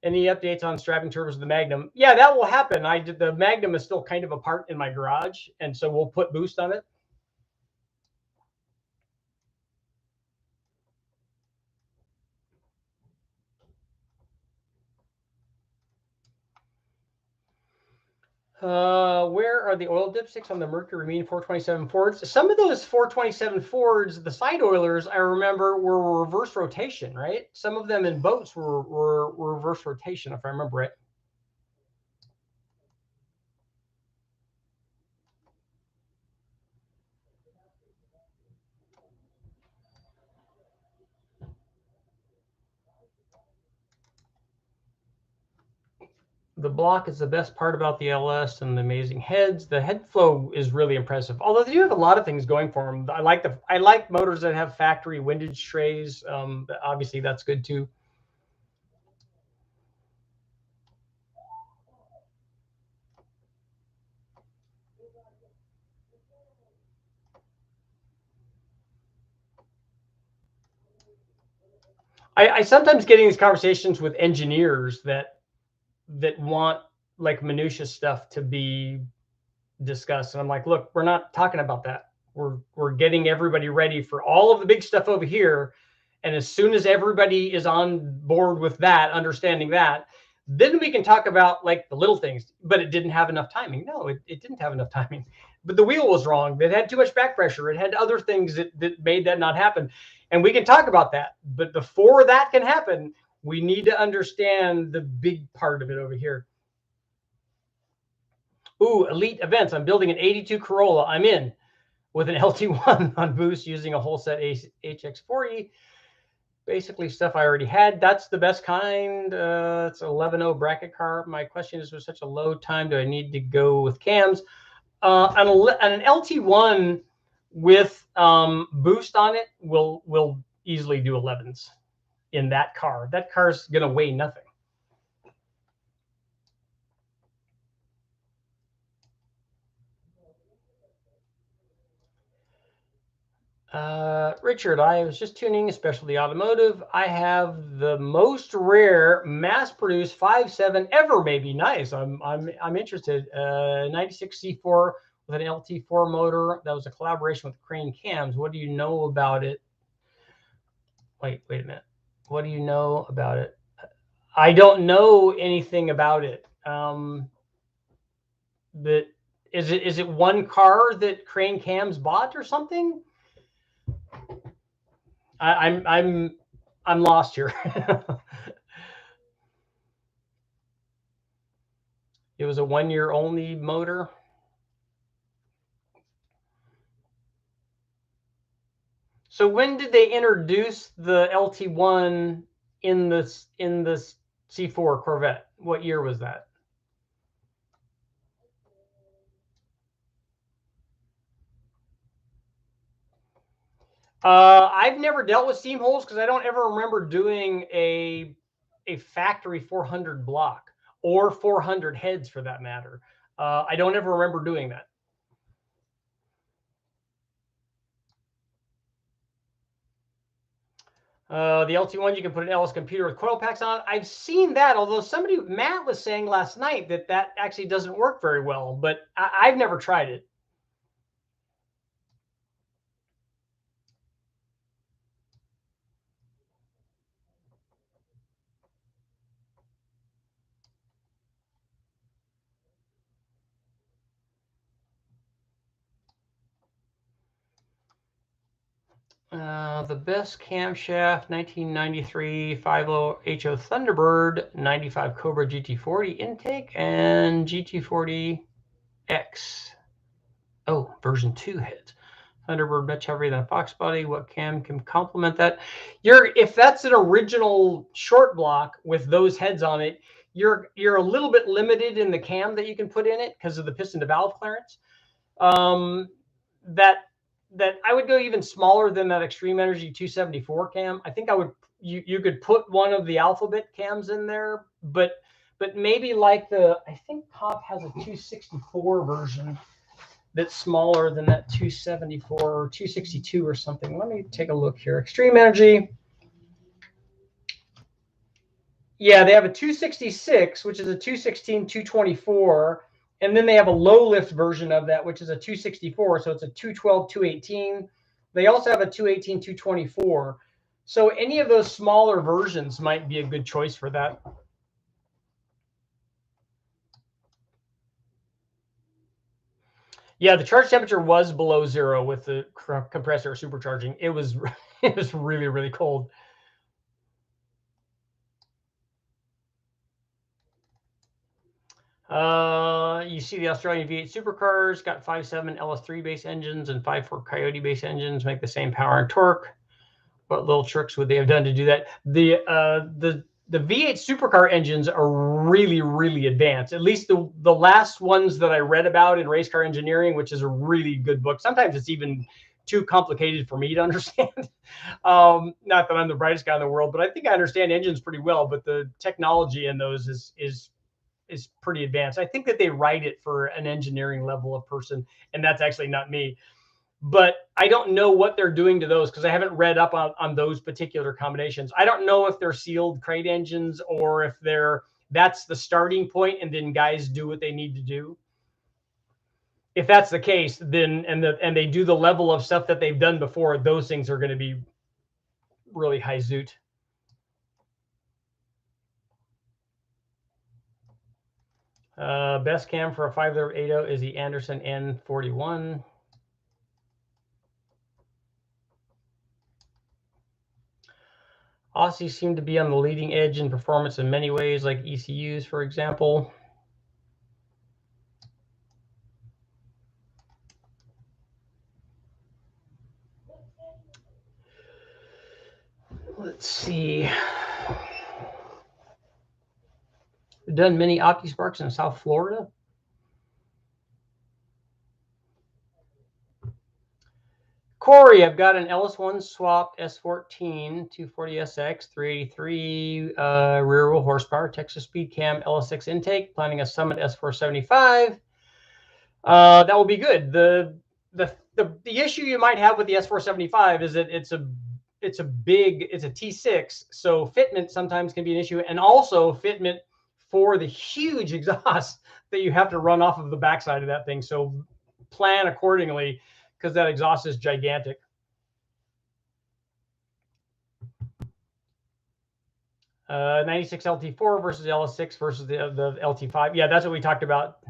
Any updates on strapping turbos of the Magnum? Yeah, that will happen. The Magnum is still kind of apart in my garage, and so we'll put boost on it. Where are the oil dipsticks on the Mercury Marine 427 Fords? Some of those 427 Fords, the side oilers, I remember, were reverse rotation, right? Some of them in boats were reverse rotation, if I remember right. The block is the best part about the LS and the amazing heads. The head flow is really impressive. Although they do have a lot of things going for them. I like motors that have factory windage trays. Obviously, that's good too. I sometimes get in these conversations with engineers that want like minutia stuff to be discussed, and I'm like, look, we're not talking about that. We're getting everybody ready for all of the big stuff over here, and as soon as everybody is on board with that, understanding that, then we can talk about like the little things. But it didn't have enough timing. No, it didn't have enough timing. But the wheel was wrong. It had too much back pressure. It had other things that made that not happen. And we can talk about that. But before that can happen, we need to understand the big part of it over here. Ooh, elite events. I'm building an 82 Corolla. I'm in with an LT1 on boost using a whole set HX40. Basically stuff I already had. That's the best kind. It's an 11.0 bracket car. My question is, with such a low time, do I need to go with cams? An LT1 with boost on it will easily do 11s in that car. That car's going to weigh nothing. Richard, I was just tuning, especially automotive. I have the most rare mass-produced 5.7 ever, maybe. Nice. I'm interested. 96 C4 with an LT4 motor. That was a collaboration with Crane Cams. What do you know about it? Wait a minute. What do you know about it? I don't know anything about it. But is it one car that Crane Cams bought or something? I'm lost here. It was a 1 year only motor. So when did they introduce the LT1 in this C4 Corvette? What year was that? I've never dealt with seam holes because I don't ever remember doing a factory 400 block or 400 heads for that matter. I don't ever remember doing that. The LT1, you can put an LS computer with coil packs on. I've seen that, although Matt was saying last night that actually doesn't work very well, but I've never tried it. The best camshaft, 1993 50 HO Thunderbird, 95 Cobra GT40 intake, and GT40X. Oh, version 2 heads. Thunderbird much heavier than a Fox body. What cam can complement that? If that's an original short block with those heads on it, you're a little bit limited in the cam that you can put in it because of the piston to valve clearance. That I would go even smaller than that Extreme Energy 274 cam. I think you could put one of the Alphabet cams in there, but maybe like I think Comp has a 264 version that's smaller than that 274 or 262 or something. Let me take a look here. Extreme Energy. Yeah, they have a 266, which is a 216 224. And then they have a low lift version of that, which is a 264. So it's a 212 218. They also have a 218 224. So any of those smaller versions might be a good choice for that. Yeah, the charge temperature was below 0 with the compressor supercharging. It was really, really cold. You see the Australian V8 supercars got 5.7 LS3 base engines and 5.4 Coyote base engines, make the same power and torque. What little tricks would they have done to do that? The V8 supercar engines are really, really advanced. At least the last ones that I read about in Race Car Engineering, which is a really good book. Sometimes it's even too complicated for me to understand. Not that I'm the brightest guy in the world, but I think I understand engines pretty well. But the technology in those is pretty advanced. I think that they write it for an engineering level of person, and that's actually not me. But I don't know what they're doing to those because I haven't read up on those particular combinations. I don't know if they're sealed crate engines or if that's the starting point and then guys do what they need to do. If that's the case, then and they do the level of stuff that they've done before, those things are going to be really high zoot. Best cam for a 5-liter 8.0 is the Anderson N41. Aussies seem to be on the leading edge in performance in many ways, like ECUs, for example. Let's see. We've done many OptiSparks in South Florida. Corey, I've got an LS1 swapped S14 240SX 383 rear wheel horsepower Texas Speed Cam LS6 intake. Planning a Summit S475. That will be good. The issue you might have with the S475 is that it's a T6, so fitment sometimes can be an issue, and also fitment for the huge exhaust that you have to run off of the backside of that thing. So plan accordingly because that exhaust is gigantic. Uh, 96 LT4 versus LS6 versus the LT5. Yeah, that's what we talked about.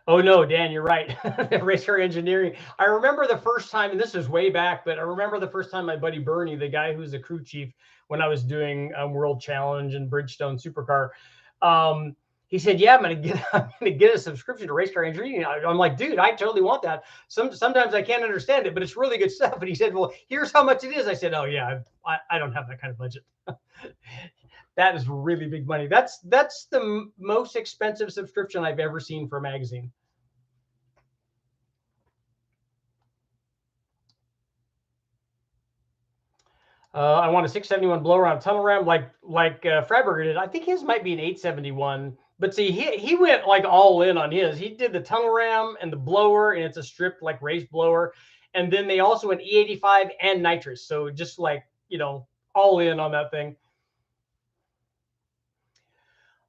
Oh no, Dan, you're right. Race car engineering. I remember the first time, and this is way back, but I remember the first time my buddy Bernie, the guy who's the crew chief when I was doing World Challenge and Bridgestone Supercar, he said, "Yeah, I'm gonna get a subscription to Race Car Engineering." I'm like, "Dude, I totally want that. Sometimes I can't understand it, but it's really good stuff." And he said, "Well, here's how much it is." I said, "Oh yeah, I don't have that kind of budget." That is really big money. That's the most expensive subscription I've ever seen for a magazine. I want a 671 blower on a tunnel ram like Freiberger did. I think his might be an 871. But see, he went like all in on his. He did the tunnel ram and the blower, and it's a stripped like raised blower. And then they also went E85 and nitrous. So just like, all in on that thing.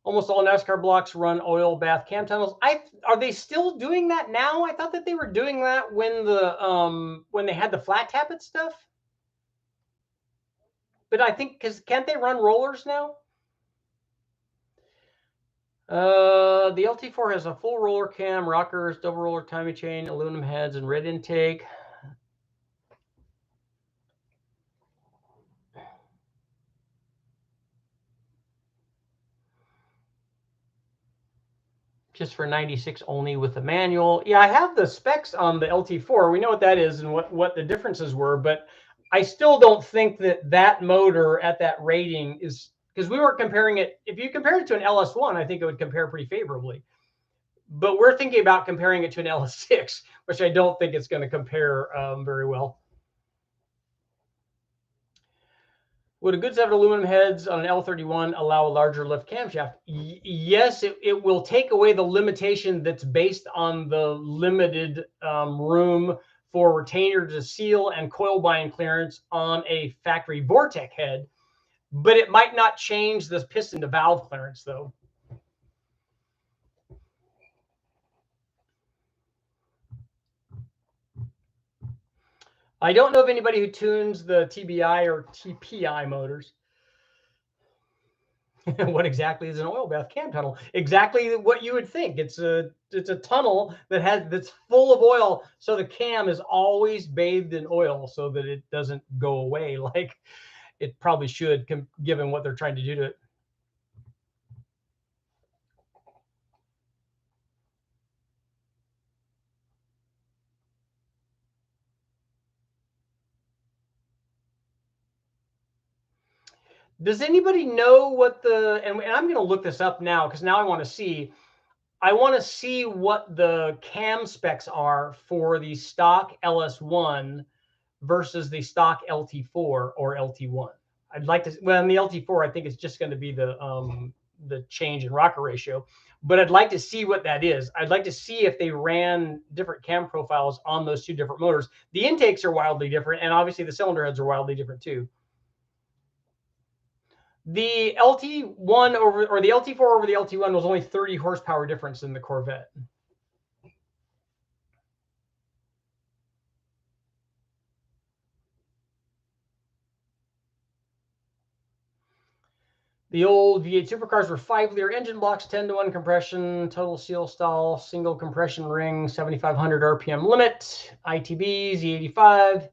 Almost all NASCAR blocks run oil bath cam tunnels. Are they still doing that now? I thought that they were doing that when they had the flat tappet stuff. But I think can't they run rollers now? The LT4 has a full roller cam, rockers, double roller timing chain, aluminum heads, and red intake. Just for 96 only with the manual. Yeah, I have the specs on the LT4. We know what that is and what the differences were, but I still don't think that motor at that rating is, because we weren't comparing it. If you compare it to an LS1, I think it would compare pretty favorably. But we're thinking about comparing it to an LS6, which I don't think it's going to compare very well. Would a good set of aluminum heads on an L31 allow a larger lift camshaft? Yes, it will take away the limitation that's based on the limited room for retainer to seal and coil bind clearance on a factory Vortec head, but it might not change the piston to valve clearance, though. I don't know of anybody who tunes the TBI or TPI motors. What exactly is an oil bath cam tunnel? Exactly what you would think. It's a tunnel that's full of oil, so the cam is always bathed in oil so that it doesn't go away like it probably should, given what they're trying to do to it. Does anybody know what the, and I'm going to look this up now because now I want to see what the cam specs are for the stock LS1 versus the stock LT4 or LT1. I'd like to, well, in the LT4, I think it's just going to be the change in rocker ratio, but I'd like to see what that is. I'd like to see if they ran different cam profiles on those two different motors. The intakes are wildly different, and obviously the cylinder heads are wildly different too. The LT1 over, or the LT4 over the LT1 was only 30 horsepower difference in the Corvette. The old V8 supercars were 5-liter engine blocks, 10-to-1 compression, total seal stall, single compression ring, 7,500 RPM limit, ITB, Z85.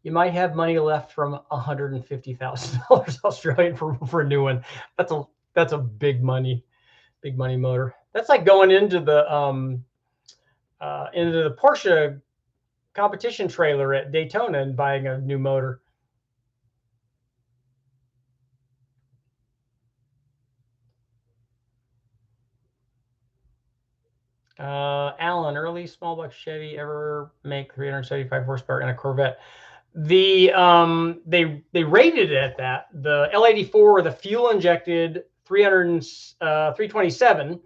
You might have money left from $150,000 Australian for a new one. That's a big money motor. That's like going into the Porsche competition trailer at Daytona and buying a new motor. Alan, early small block Chevy ever make 375 horsepower in a Corvette? They rated it at that. The L84, the fuel injected 327,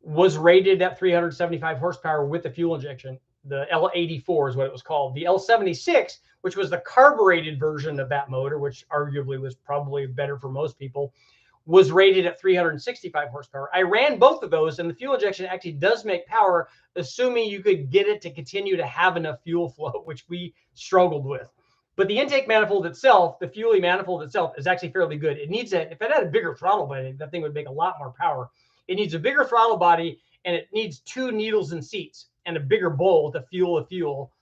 was rated at 375 horsepower with the fuel injection. The L84 is what it was called. The L76, which was the carbureted version of that motor, which arguably was probably better for most people, was rated at 365 horsepower. I ran both of those, and the fuel injection actually does make power, assuming you could get it to continue to have enough fuel flow, which we struggled with. But the intake manifold itself, the Fuelie manifold itself, is actually fairly good. It needs if it had a bigger throttle body, that thing would make a lot more power. It needs a bigger throttle body, and it needs 2 needles and seats and a bigger bowl to fill the fuel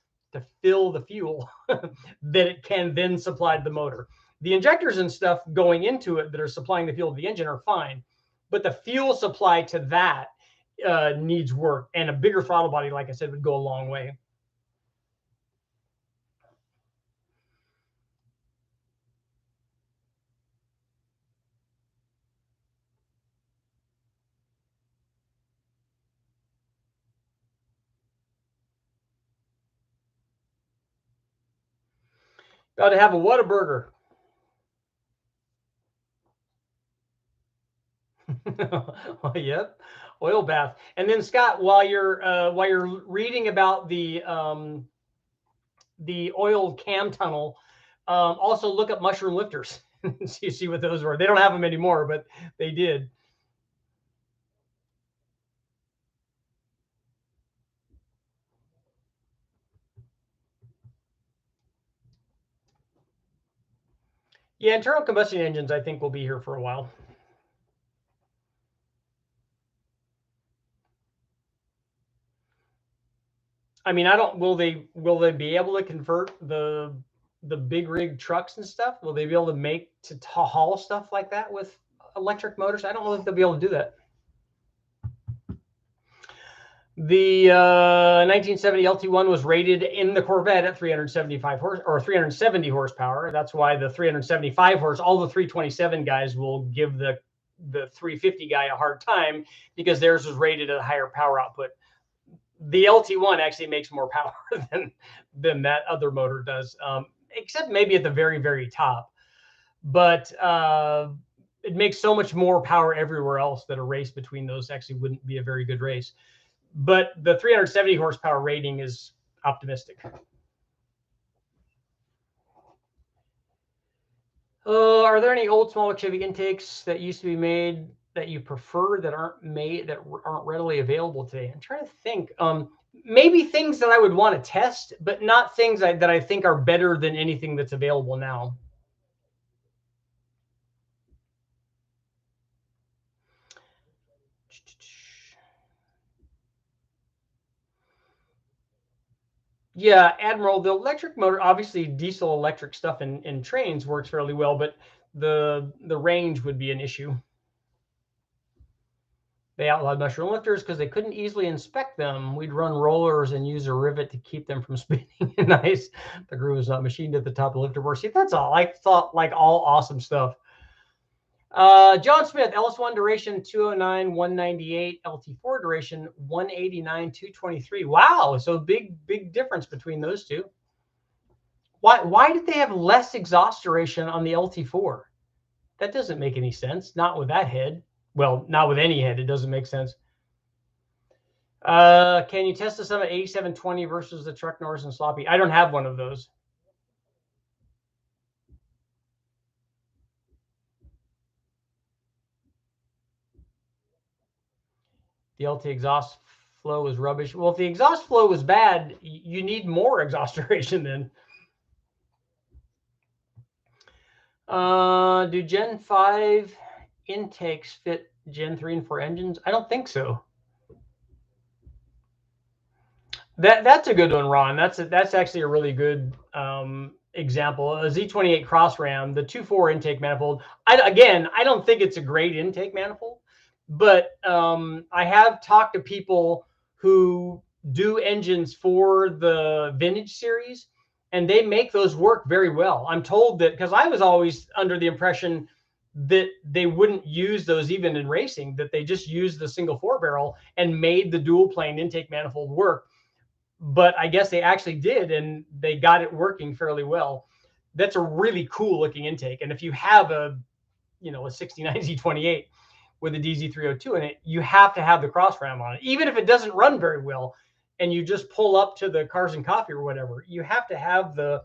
that it can then supply to the motor. The injectors and stuff going into it that are supplying the fuel to the engine are fine, but the fuel supply to that needs work, and a bigger throttle body, like I said, would go a long way. Got to have a Whataburger. Yep, oil bath. And then Scott, while you're reading about the oil cam tunnel, also look up mushroom lifters. So you see what those were. They don't have them anymore, but they did. Yeah, internal combustion engines, I think, will be here for a while. I mean, I don't. Will they be able to convert the big rig trucks and stuff? Will they be able to haul stuff like that with electric motors? I don't know if they'll be able to do that. The 1970 LT1 was rated in the Corvette at 370 horsepower. That's why the 375 horse, all the 327 guys will give the 350 guy a hard time because theirs was rated at a higher power output. The LT1 actually makes more power than that other motor does, except maybe at the very, very top. But it makes so much more power everywhere else that a race between those actually wouldn't be a very good race. But the 370 horsepower rating is optimistic. Are there any old small Chevy intakes that used to be made that you prefer that aren't readily available today? I'm trying to think. Maybe things that I would want to test, but not things that I think are better than anything that's available now. Yeah, Admiral, the electric motor, obviously diesel electric stuff in trains works fairly well, but the range would be an issue. They outlawed mushroom lifters because they couldn't easily inspect them. We'd run rollers and use a rivet to keep them from spinning in ice. The groove was not machined at the top of the lifter board. See, that's all. I thought like all awesome stuff. John Smith, LS1 duration 209, 198, LT4 duration 189, 223. Wow, so big difference between those two. Why did they have less exhaust duration on the LT4? That doesn't make any sense. Not with that head. Well, not with any head. It doesn't make sense. Can you test the Summit 8720 versus the Truck Norris and Sloppy? I don't have one of those. The LT exhaust flow was rubbish. Well, if the exhaust flow was bad, you need more exhaust duration then. Do Gen 5 intakes fit Gen 3 and 4 engines? I don't think so. That's a good one, Ron. That's actually a really good example. A Z28 Cross Ram, the 2.4 intake manifold. I don't think it's a great intake manifold, but I have talked to people who do engines for the vintage series, and they make those work very well. I'm told that, because I was always under the impression that they wouldn't use those even in racing, that they just used the single 4-barrel and made the dual plane intake manifold work. But I guess they actually did, and they got it working fairly well. That's a really cool looking intake. And if you have a 69 Z28 with a DZ302 in it, you have to have the cross ram on it, even if it doesn't run very well. And you just pull up to the Cars and Coffee or whatever, you have to have the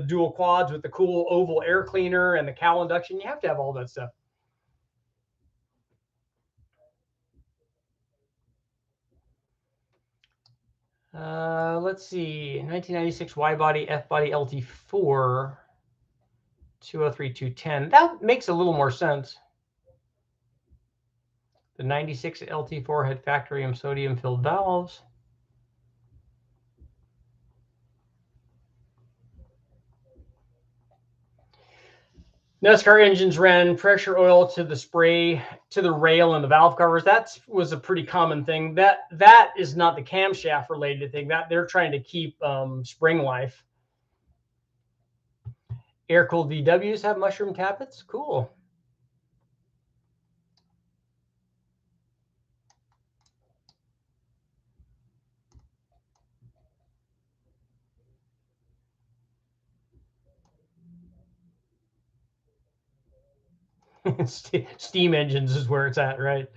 dual quads with the cool oval air cleaner and the cowl induction. You have to have all that stuff. Let's see, 1996 Y-body, F-body, LT4, 203, 210. That makes a little more sense. The 96 LT4 had factory sodium-filled valves. NASCAR engines ran pressure oil to the spray, to the rail and the valve covers. That was a pretty common thing. That is not the camshaft related thing. That they're trying to keep spring life. Air-cooled VWs have mushroom tappets. Cool. Steam engines is where it's at, right?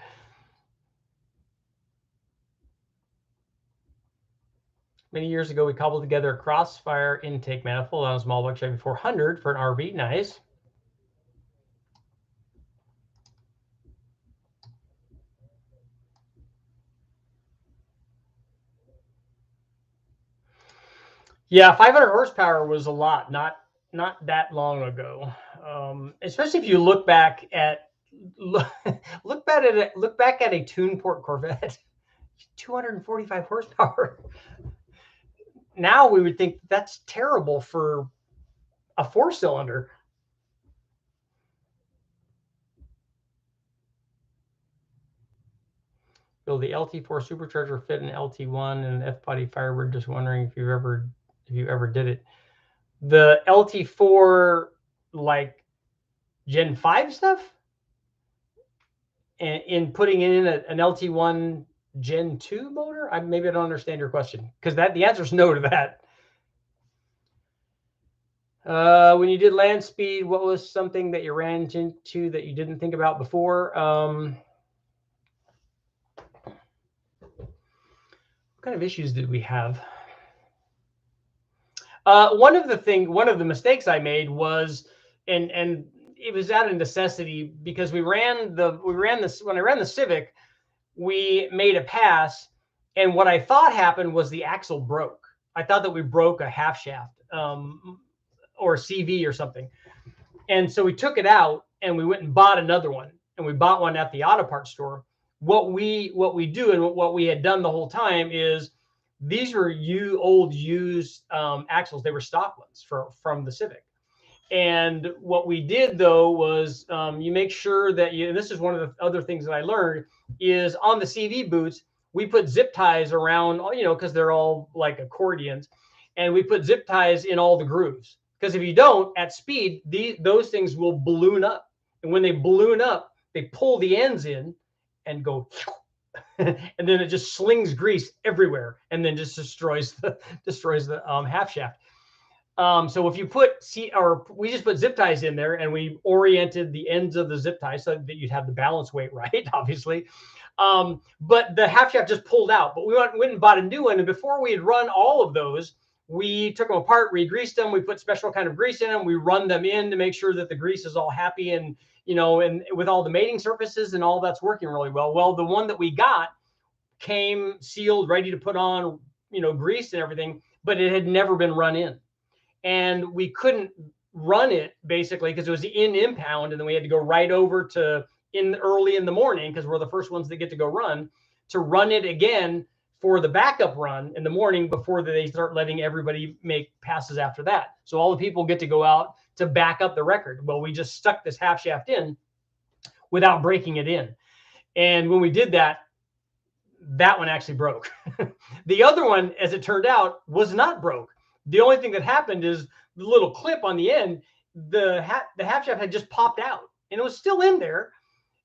Many years ago, we cobbled together a crossfire intake manifold on a small block Chevy 400 for an RV. Nice. Yeah, 500 horsepower was a lot, not that long ago. Especially if you look back at look back at a Tuneport Corvette, 245 horsepower. Now we would think that's terrible for a 4-cylinder. Will the LT4 supercharger fit an LT1 and an F-body Firebird? Just wondering if you ever did it. The LT4, like Gen 5 stuff, and in putting in an LT1 Gen 2 motor? Maybe I don't understand your question, because the answer is no to that. When you did land speed, what was something that you ran into that you didn't think about before? What kind of issues did we have? One of the mistakes I made was, and it was out of necessity, because when I ran the Civic, we made a pass, and what I thought happened was the axle broke. I thought that we broke a half shaft or CV or something. And so we took it out and we went and bought another one, and we bought one at the auto parts store. What we do, and what we had done the whole time, is these were old used axles. They were stock ones from the Civic. And what we did, though, was you make sure that and this is one of the other things that I learned, is on the CV boots, we put zip ties around, because they're all like accordions, and we put zip ties in all the grooves. Because if you don't, at speed, those things will balloon up. And when they balloon up, they pull the ends in and go, and then it just slings grease everywhere, and then just destroys the half shaft. So if you put we just put zip ties in there, and we oriented the ends of the zip ties so that you'd have the balance weight right, obviously. But the half shaft just pulled out. But we went and bought a new one, and before we had run all of those, we took them apart, re-greased them. We put special kind of grease in them. We run them in to make sure that the grease is all happy, and and with all the mating surfaces and all that's working really well. Well, the one that we got came sealed, ready to put on, grease and everything, but it had never been run in. And we couldn't run it basically because it was in impound, and then we had to go right over to early in the morning, because we're the first ones that get to go run it again for the backup run in the morning before they start letting everybody make passes after that. So all the people get to go out to back up the record. Well, we just stuck this half shaft in without breaking it in. And when we did that, that one actually broke. The other one, as it turned out, was not broke. The only thing that happened is the little clip on the end, the half shaft had just popped out, and it was still in there.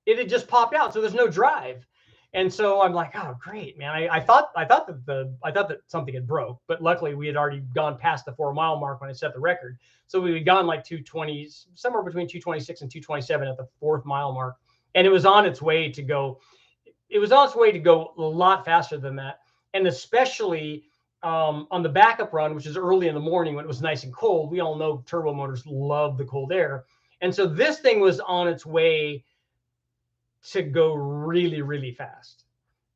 It had just popped out, so there's no drive. And so I'm like, oh, great, man. I thought that something had broke, but luckily we had already gone past the 4 mile mark when I set the record. So we had gone like 220, somewhere between 226 and 227 at the 4th mile mark, and it was on its way to go. It was on its way to go a lot faster than that, and especially on the backup run, which is early in the morning when it was nice and cold. We all know turbo motors love the cold air, and so this thing was on its way to go really, really fast.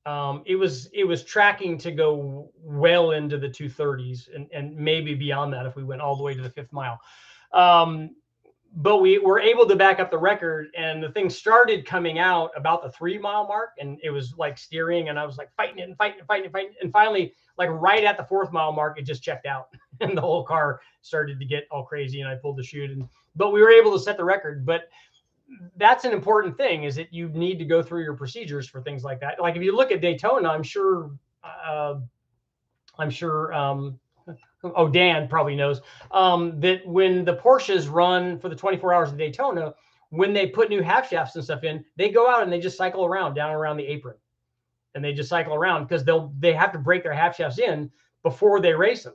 It was tracking to go well into the 230s and maybe beyond that if we went all the way to the 5th mile. But we were able to back up the record, and the thing started coming out about the 3 mile mark, and it was like steering, and I was like fighting it, and finally, like right at the 4th mile mark, it just checked out, and the whole car started to get all crazy, and I pulled the chute, but we were able to set the record. But that's an important thing, is that you need to go through your procedures for things like that. Like if you look at Daytona, I'm sure oh, Dan probably knows that when the Porsches run for the 24 hours of Daytona, when they put new half shafts and stuff in, they go out and they just cycle around down around the apron, and they just cycle around because they have to break their half shafts in before they race them,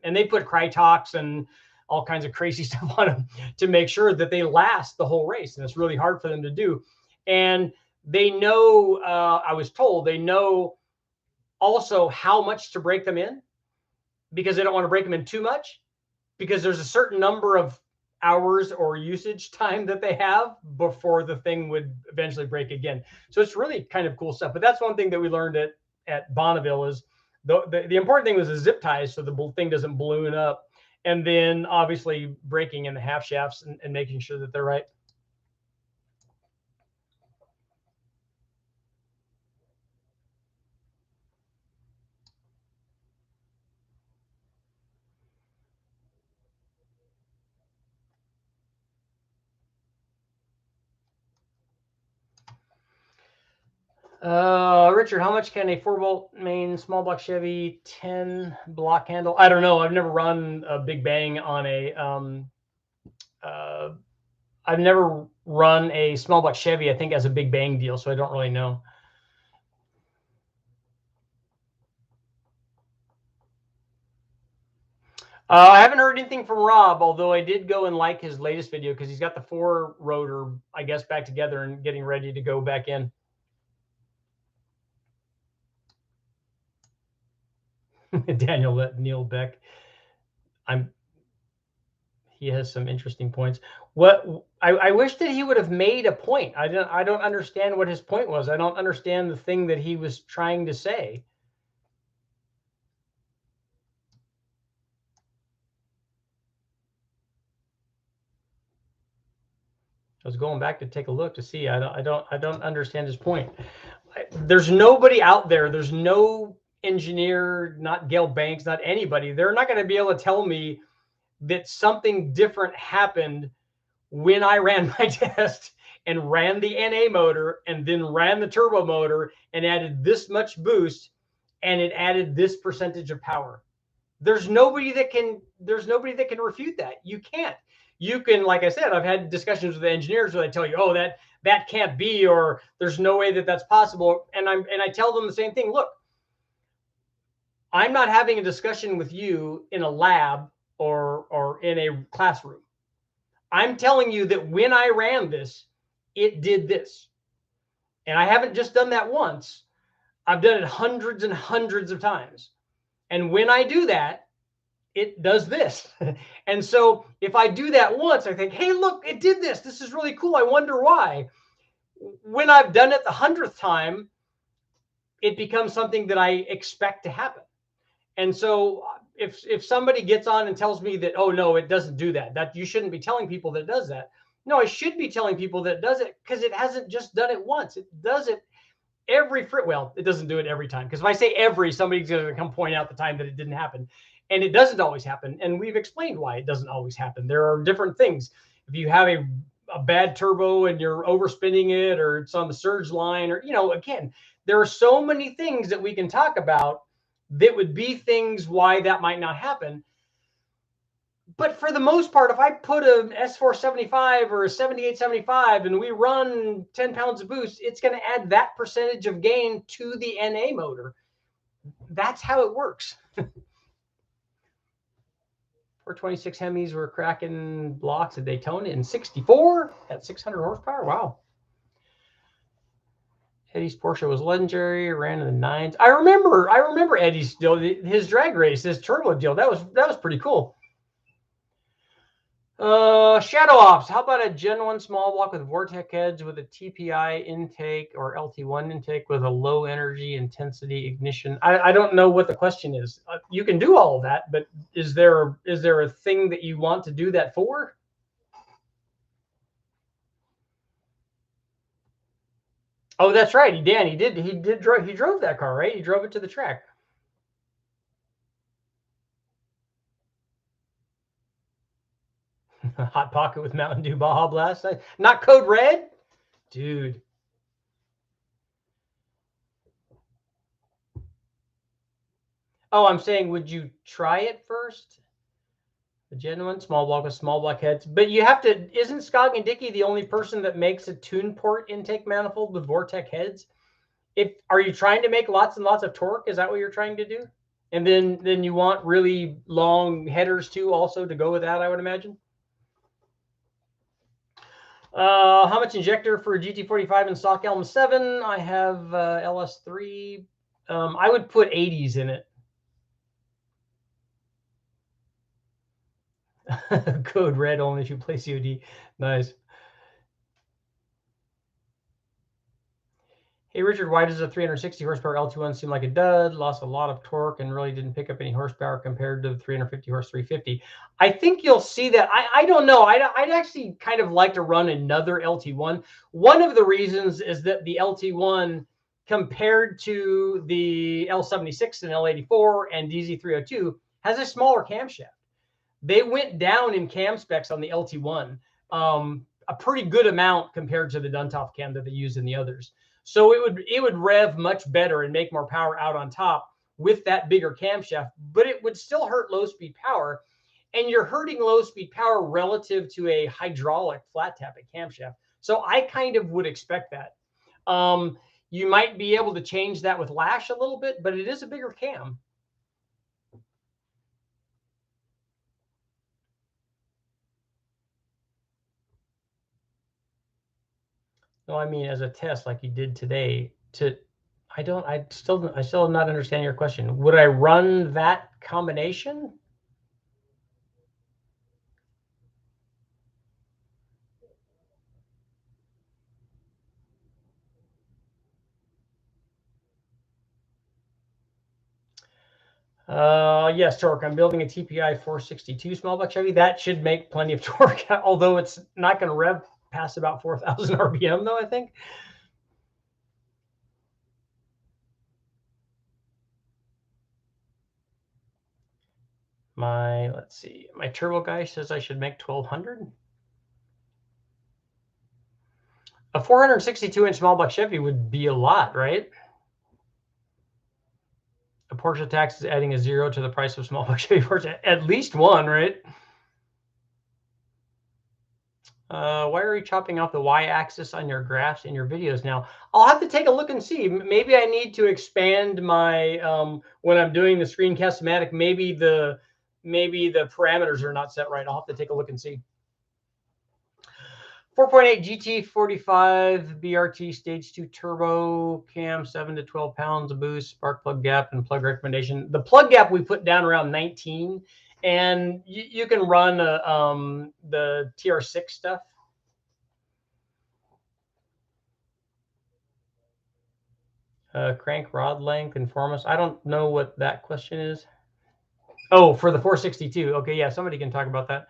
and they put Krytox and all kinds of crazy stuff on them to make sure that they last the whole race, and it's really hard for them to do. And they know, I was told, they know also how much to break them in, because they don't want to break them in too much, because there's a certain number of hours or usage time that they have before the thing would eventually break again. So it's really kind of cool stuff. But that's one thing that we learned at Bonneville, is the important thing was the zip ties, so the thing doesn't balloon up, and then obviously breaking in the half shafts and making sure that they're right. Richard, how much can a 4-bolt main small block Chevy 10 block handle? I don't know. I've never run a big bang on a I've never run a small block Chevy, I think, as a big bang deal, so I don't really know. I haven't heard anything from Rob, although I did go and like his latest video, because he's got the 4 rotor, I guess, back together and getting ready to go back in. Daniel Neil Beck. He has some interesting points. What I wish that he would have made a point. I don't understand what his point was. I don't understand the thing that he was trying to say. I was going back to take a look to see. I don't understand his point. There's nobody out there. There's no engineer, not Gail Banks, not anybody. They're not going to be able to tell me that something different happened when I ran my test and ran the NA motor and then ran the turbo motor and added this much boost and it added this percentage of power. There's nobody that can refute that. You can't. you can, like I said, I've had discussions with the engineers where they tell you, oh, that can't be, or there's no way that that's possible. And I tell them the same thing. Look, I'm not having a discussion with you in a lab or in a classroom. I'm telling you that when I ran this, it did this. And I haven't just done that once. I've done it hundreds and hundreds of times. And when I do that, it does this. And so if I do that once, I think, hey, look, it did this. This is really cool. I wonder why. When I've done it the 100th time, it becomes something that I expect to happen. And so if somebody gets on and tells me that, oh, no, it doesn't do that, that you shouldn't be telling people that it does that. No, I should be telling people that it does it, because it hasn't just done it once. It does it every, well, it doesn't do it every time. Because if I say every, somebody's going to come point out the time that it didn't happen. And it doesn't always happen. And we've explained why it doesn't always happen. There are different things. If you have a bad turbo and you're overspinning it, or it's on the surge line, or, again, there are so many things that we can talk about that would be things why that might not happen. But for the most part, if I put an S475 or a 7875 and we run 10 pounds of boost, it's going to add that percentage of gain to the NA motor. That's how it works. 426 Hemis were cracking blocks at Daytona in 64 at 600 horsepower. Wow. Eddie's Porsche was legendary, ran in the 9s. I remember Eddie's deal, his drag race, his turbo deal. That was pretty cool. Shadow Ops. How about a Gen 1 small block with Vortec heads with a TPI intake or LT1 intake with a low energy intensity ignition? I don't know what the question is. You can do all of that, but is there a thing that you want to do that for? Oh, that's right. Dan, he drove that car, right? He drove it to the track. Hot Pocket with Mountain Dew Baja Blast. Not Code Red? Dude. Oh, I'm saying, would you try it first? The Gen 1 small block with small block heads. But you have to, isn't Skog and Dickey the only person that makes a tune port intake manifold with Vortec heads? Are you trying to make lots and lots of torque? Is that what you're trying to do? And then you want really long headers too, also, to go with that, I would imagine. How much injector for a GT45 in stock Elm 7? I have LS3. I would put 80s in it. Code Red only if you play COD. Nice. Hey, Richard, why does a 360 horsepower LT1 seem like a dud? Lost a lot of torque and really didn't pick up any horsepower compared to the 350 horse 350. I think you'll see that. I don't know. I'd actually kind of like to run another LT1. One of the reasons is that the LT1 compared to the L76 and L84 and DZ302 has a smaller camshaft. They went down in cam specs on the LT1 a pretty good amount compared to the Duntov cam that they use in the others. So it would rev much better and make more power out on top with that bigger camshaft, but it would still hurt low speed power. And you're hurting low speed power relative to a hydraulic flat tapping camshaft. So I kind of would expect that. You might be able to change that with lash a little bit, but it is a bigger cam. No, I mean, as a test like you did today, I still not understand your question. Would I run that combination? Yes, torque. I'm building a TPI 462 small block Chevy. That should make plenty of torque, although it's not going to rev past about 4,000 RPM, though, I think. Let's see. My turbo guy says I should make 1,200. A 462-inch small block Chevy would be a lot, right? A Porsche tax is adding a 0 to the price of small block Chevy Porsche. At least one, right? Why are you chopping off the y-axis on your graphs in your videos now? I'll have to take a look and see. Maybe I need to expand my when I'm doing the screencast-o-matic. Maybe the parameters are not set right. I'll have to take a look and see. 4.8 GT45 BRT stage 2 turbo cam, 7 to 12 pounds of boost, spark plug gap, and plug recommendation. The plug gap we put down around 19, and you can run the TR6 stuff. Crank rod length, inform us. I don't know what that question is. Oh, for the 462. Okay, yeah, somebody can talk about that.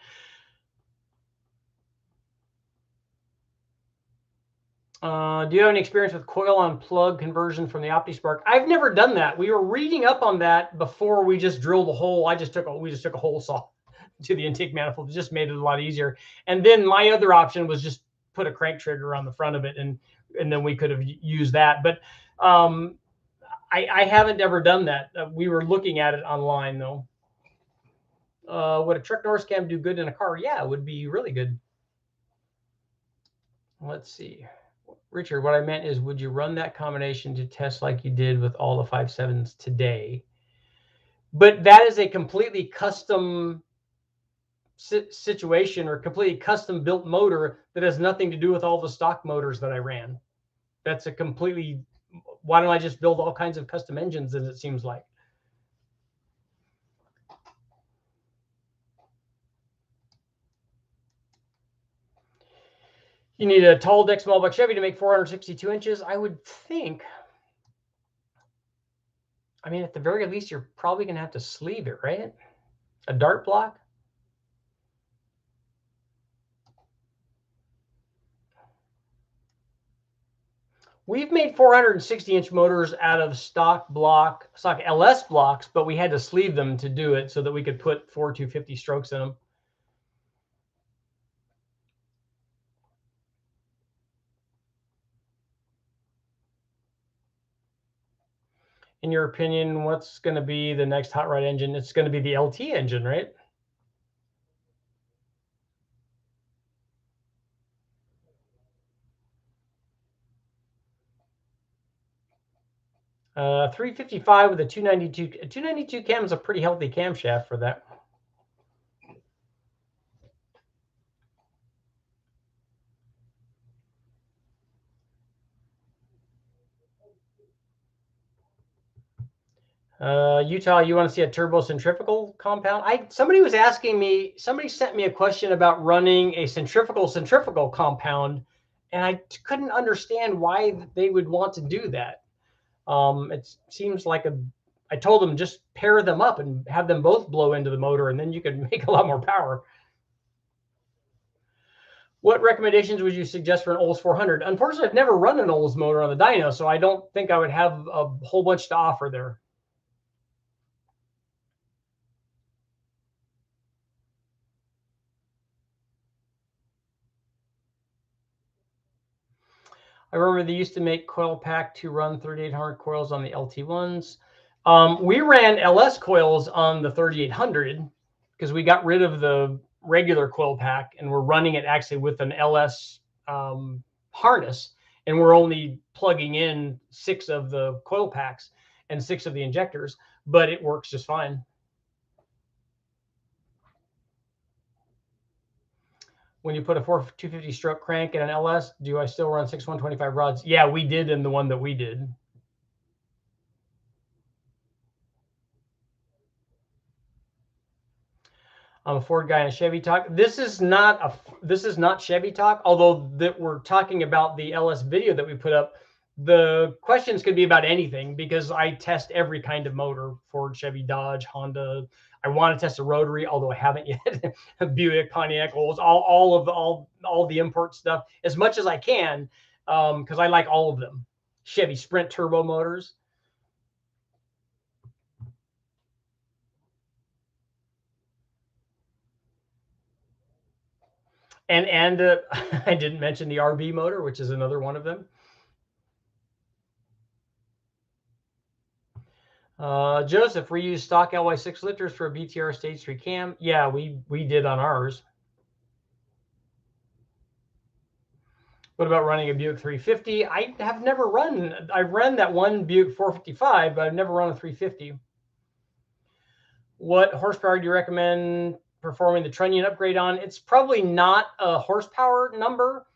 Do you have any experience with coil on plug conversion from the OptiSpark? I've never done that. We were reading up on that before we just drilled a hole. We just took a hole saw to the intake manifold. It just made it a lot easier. And then my other option was just put a crank trigger on the front of it, and then we could have used that. But I haven't ever done that. We were looking at it online though. Would a truck Norris cam do good in a car? Yeah, it would be really good. Let's see. Richard, what I meant is, would you run that combination to test like you did with all the 5.7s today? But that is a completely custom situation, or completely custom built motor that has nothing to do with all the stock motors that I ran. That's a completely, why don't I just build all kinds of custom engines, as it seems like? You need a tall deck, small block Chevy to make 462 inches. I would think. I mean, at the very least, you're probably going to have to sleeve it, right? A dart block. We've made 460-inch motors out of stock LS blocks, but we had to sleeve them to do it so that we could put 250 strokes in them. In your opinion, what's going to be the next hot rod engine? It's going to be the LT engine, right? Uh, 355 with a 292. A 292 cam is a pretty healthy camshaft for that. Utah, you want to see a turbo centrifugal compound? Somebody was asking me, somebody sent me a question about running a centrifugal compound, and I couldn't understand why they would want to do that. It seems like I told them just pair them up and have them both blow into the motor, and then you could make a lot more power. What recommendations would you suggest for an Olds 400? Unfortunately, I've never run an Olds motor on the dyno, so I don't think I would have a whole bunch to offer there. I remember they used to make coil pack to run 3800 coils on the LT1s. We ran LS coils on the 3800 because we got rid of the regular coil pack, and we're running it actually with an LS harness, and we're only plugging in 6 of the coil packs and 6 of the injectors, but it works just fine. When you put a 250 stroke crank in an LS, do I still run 6 125 rods? Yeah, we did in the one that we did. I'm a Ford guy in a Chevy talk. This is not Chevy talk, although that we're talking about the LS video that we put up. The questions could be about anything because I test every kind of motor: Ford, Chevy, Dodge, Honda. I want to test a rotary, although I haven't yet. Buick, Pontiac, Olds, all the import stuff as much as I can, because I like all of them. Chevy Sprint turbo motors. And I didn't mention the RB motor, which is another one of them. Joseph, we use stock LY 6 liters for a BTR stage 3 cam. Yeah, we did on ours. What about running a Buick 350? I have never run. I ran that one Buick 455, but I've never run a 350. What horsepower do you recommend performing the trunnion upgrade on? It's probably not a horsepower number.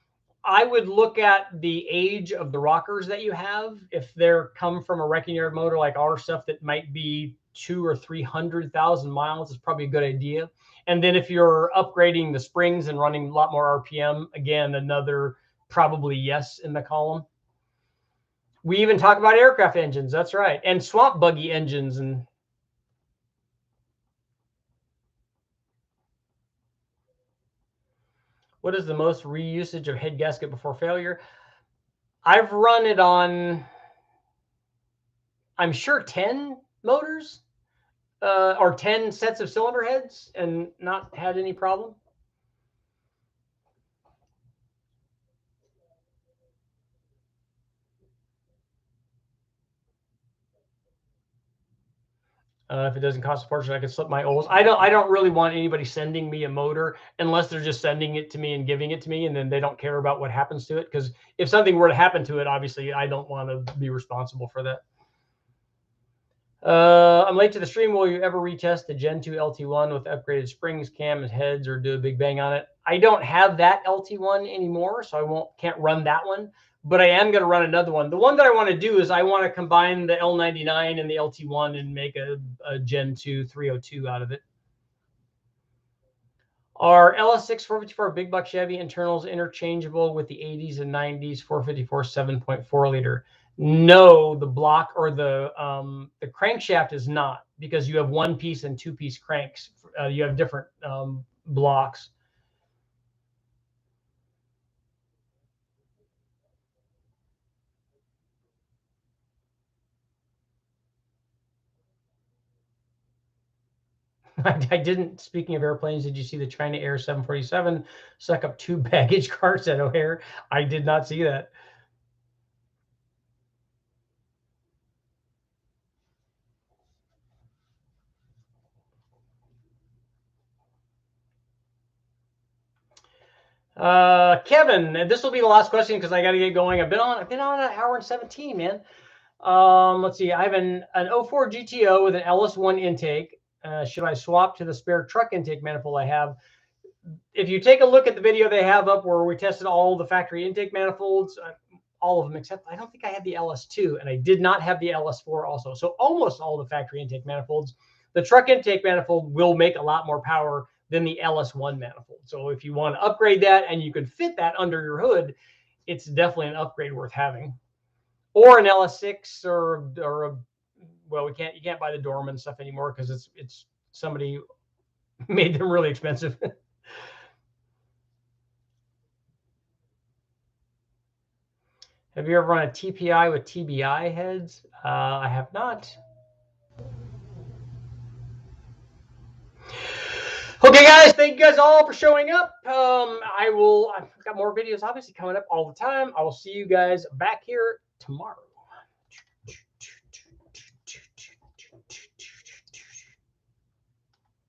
I would look at the age of the rockers that you have. If they're come from a wrecking yard motor like our stuff that might be 200,000 or 300,000 miles, is probably a good idea. And then if you're upgrading the springs and running a lot more RPM, again, another probably yes in the column. We even talk about aircraft engines. That's right. And swamp buggy engines. And what is the most reusage of head gasket before failure? I've run it on, I'm sure, 10 motors or 10 sets of cylinder heads and not had any problem. If it doesn't cost a fortune, I can slip my oils. I don't really want anybody sending me a motor unless they're just sending it to me and giving it to me, and then they don't care about what happens to it. Because if something were to happen to it, obviously I don't want to be responsible for that. I'm late to the stream. Will you ever retest the Gen 2 LT1 with upgraded springs, cams, heads, or do a big bang on it? I don't have that LT1 anymore, so I can't run that one. But I am going to run another one. The one that I want to do is I want to combine the L99 and the LT1 and make a Gen 2 302 out of it. Are LS6 454 big block Chevy internals interchangeable with the 80s and 90s 454 7.4 liter? No, the block or the crankshaft is not, because you have one piece and two piece cranks. You have different blocks. I didn't. Speaking of airplanes, did you see the China Air 747 suck up 2 baggage carts at O'Hare? I did not see that. Kevin, this will be the last question because I got to get going. I've been on an hour and 17, man. Let's see. I have an 04 GTO with an LS1 intake. Should I swap to the spare truck intake manifold I have? If you take a look at the video they have up where we tested all the factory intake manifolds, all of them, except I don't think I had the LS2, and I did not have the LS4 also. So almost all the factory intake manifolds. The truck intake manifold will make a lot more power than the LS1 manifold. So if you want to upgrade that and you can fit that under your hood, it's definitely an upgrade worth having. Or an LS6 or a, well, you can't buy the Dorman stuff anymore because it's somebody made them really expensive. Have you ever run a TPI with TBI heads? I have not. Okay, guys, thank you guys all for showing up. I've got more videos obviously coming up all the time. I will see you guys back here tomorrow.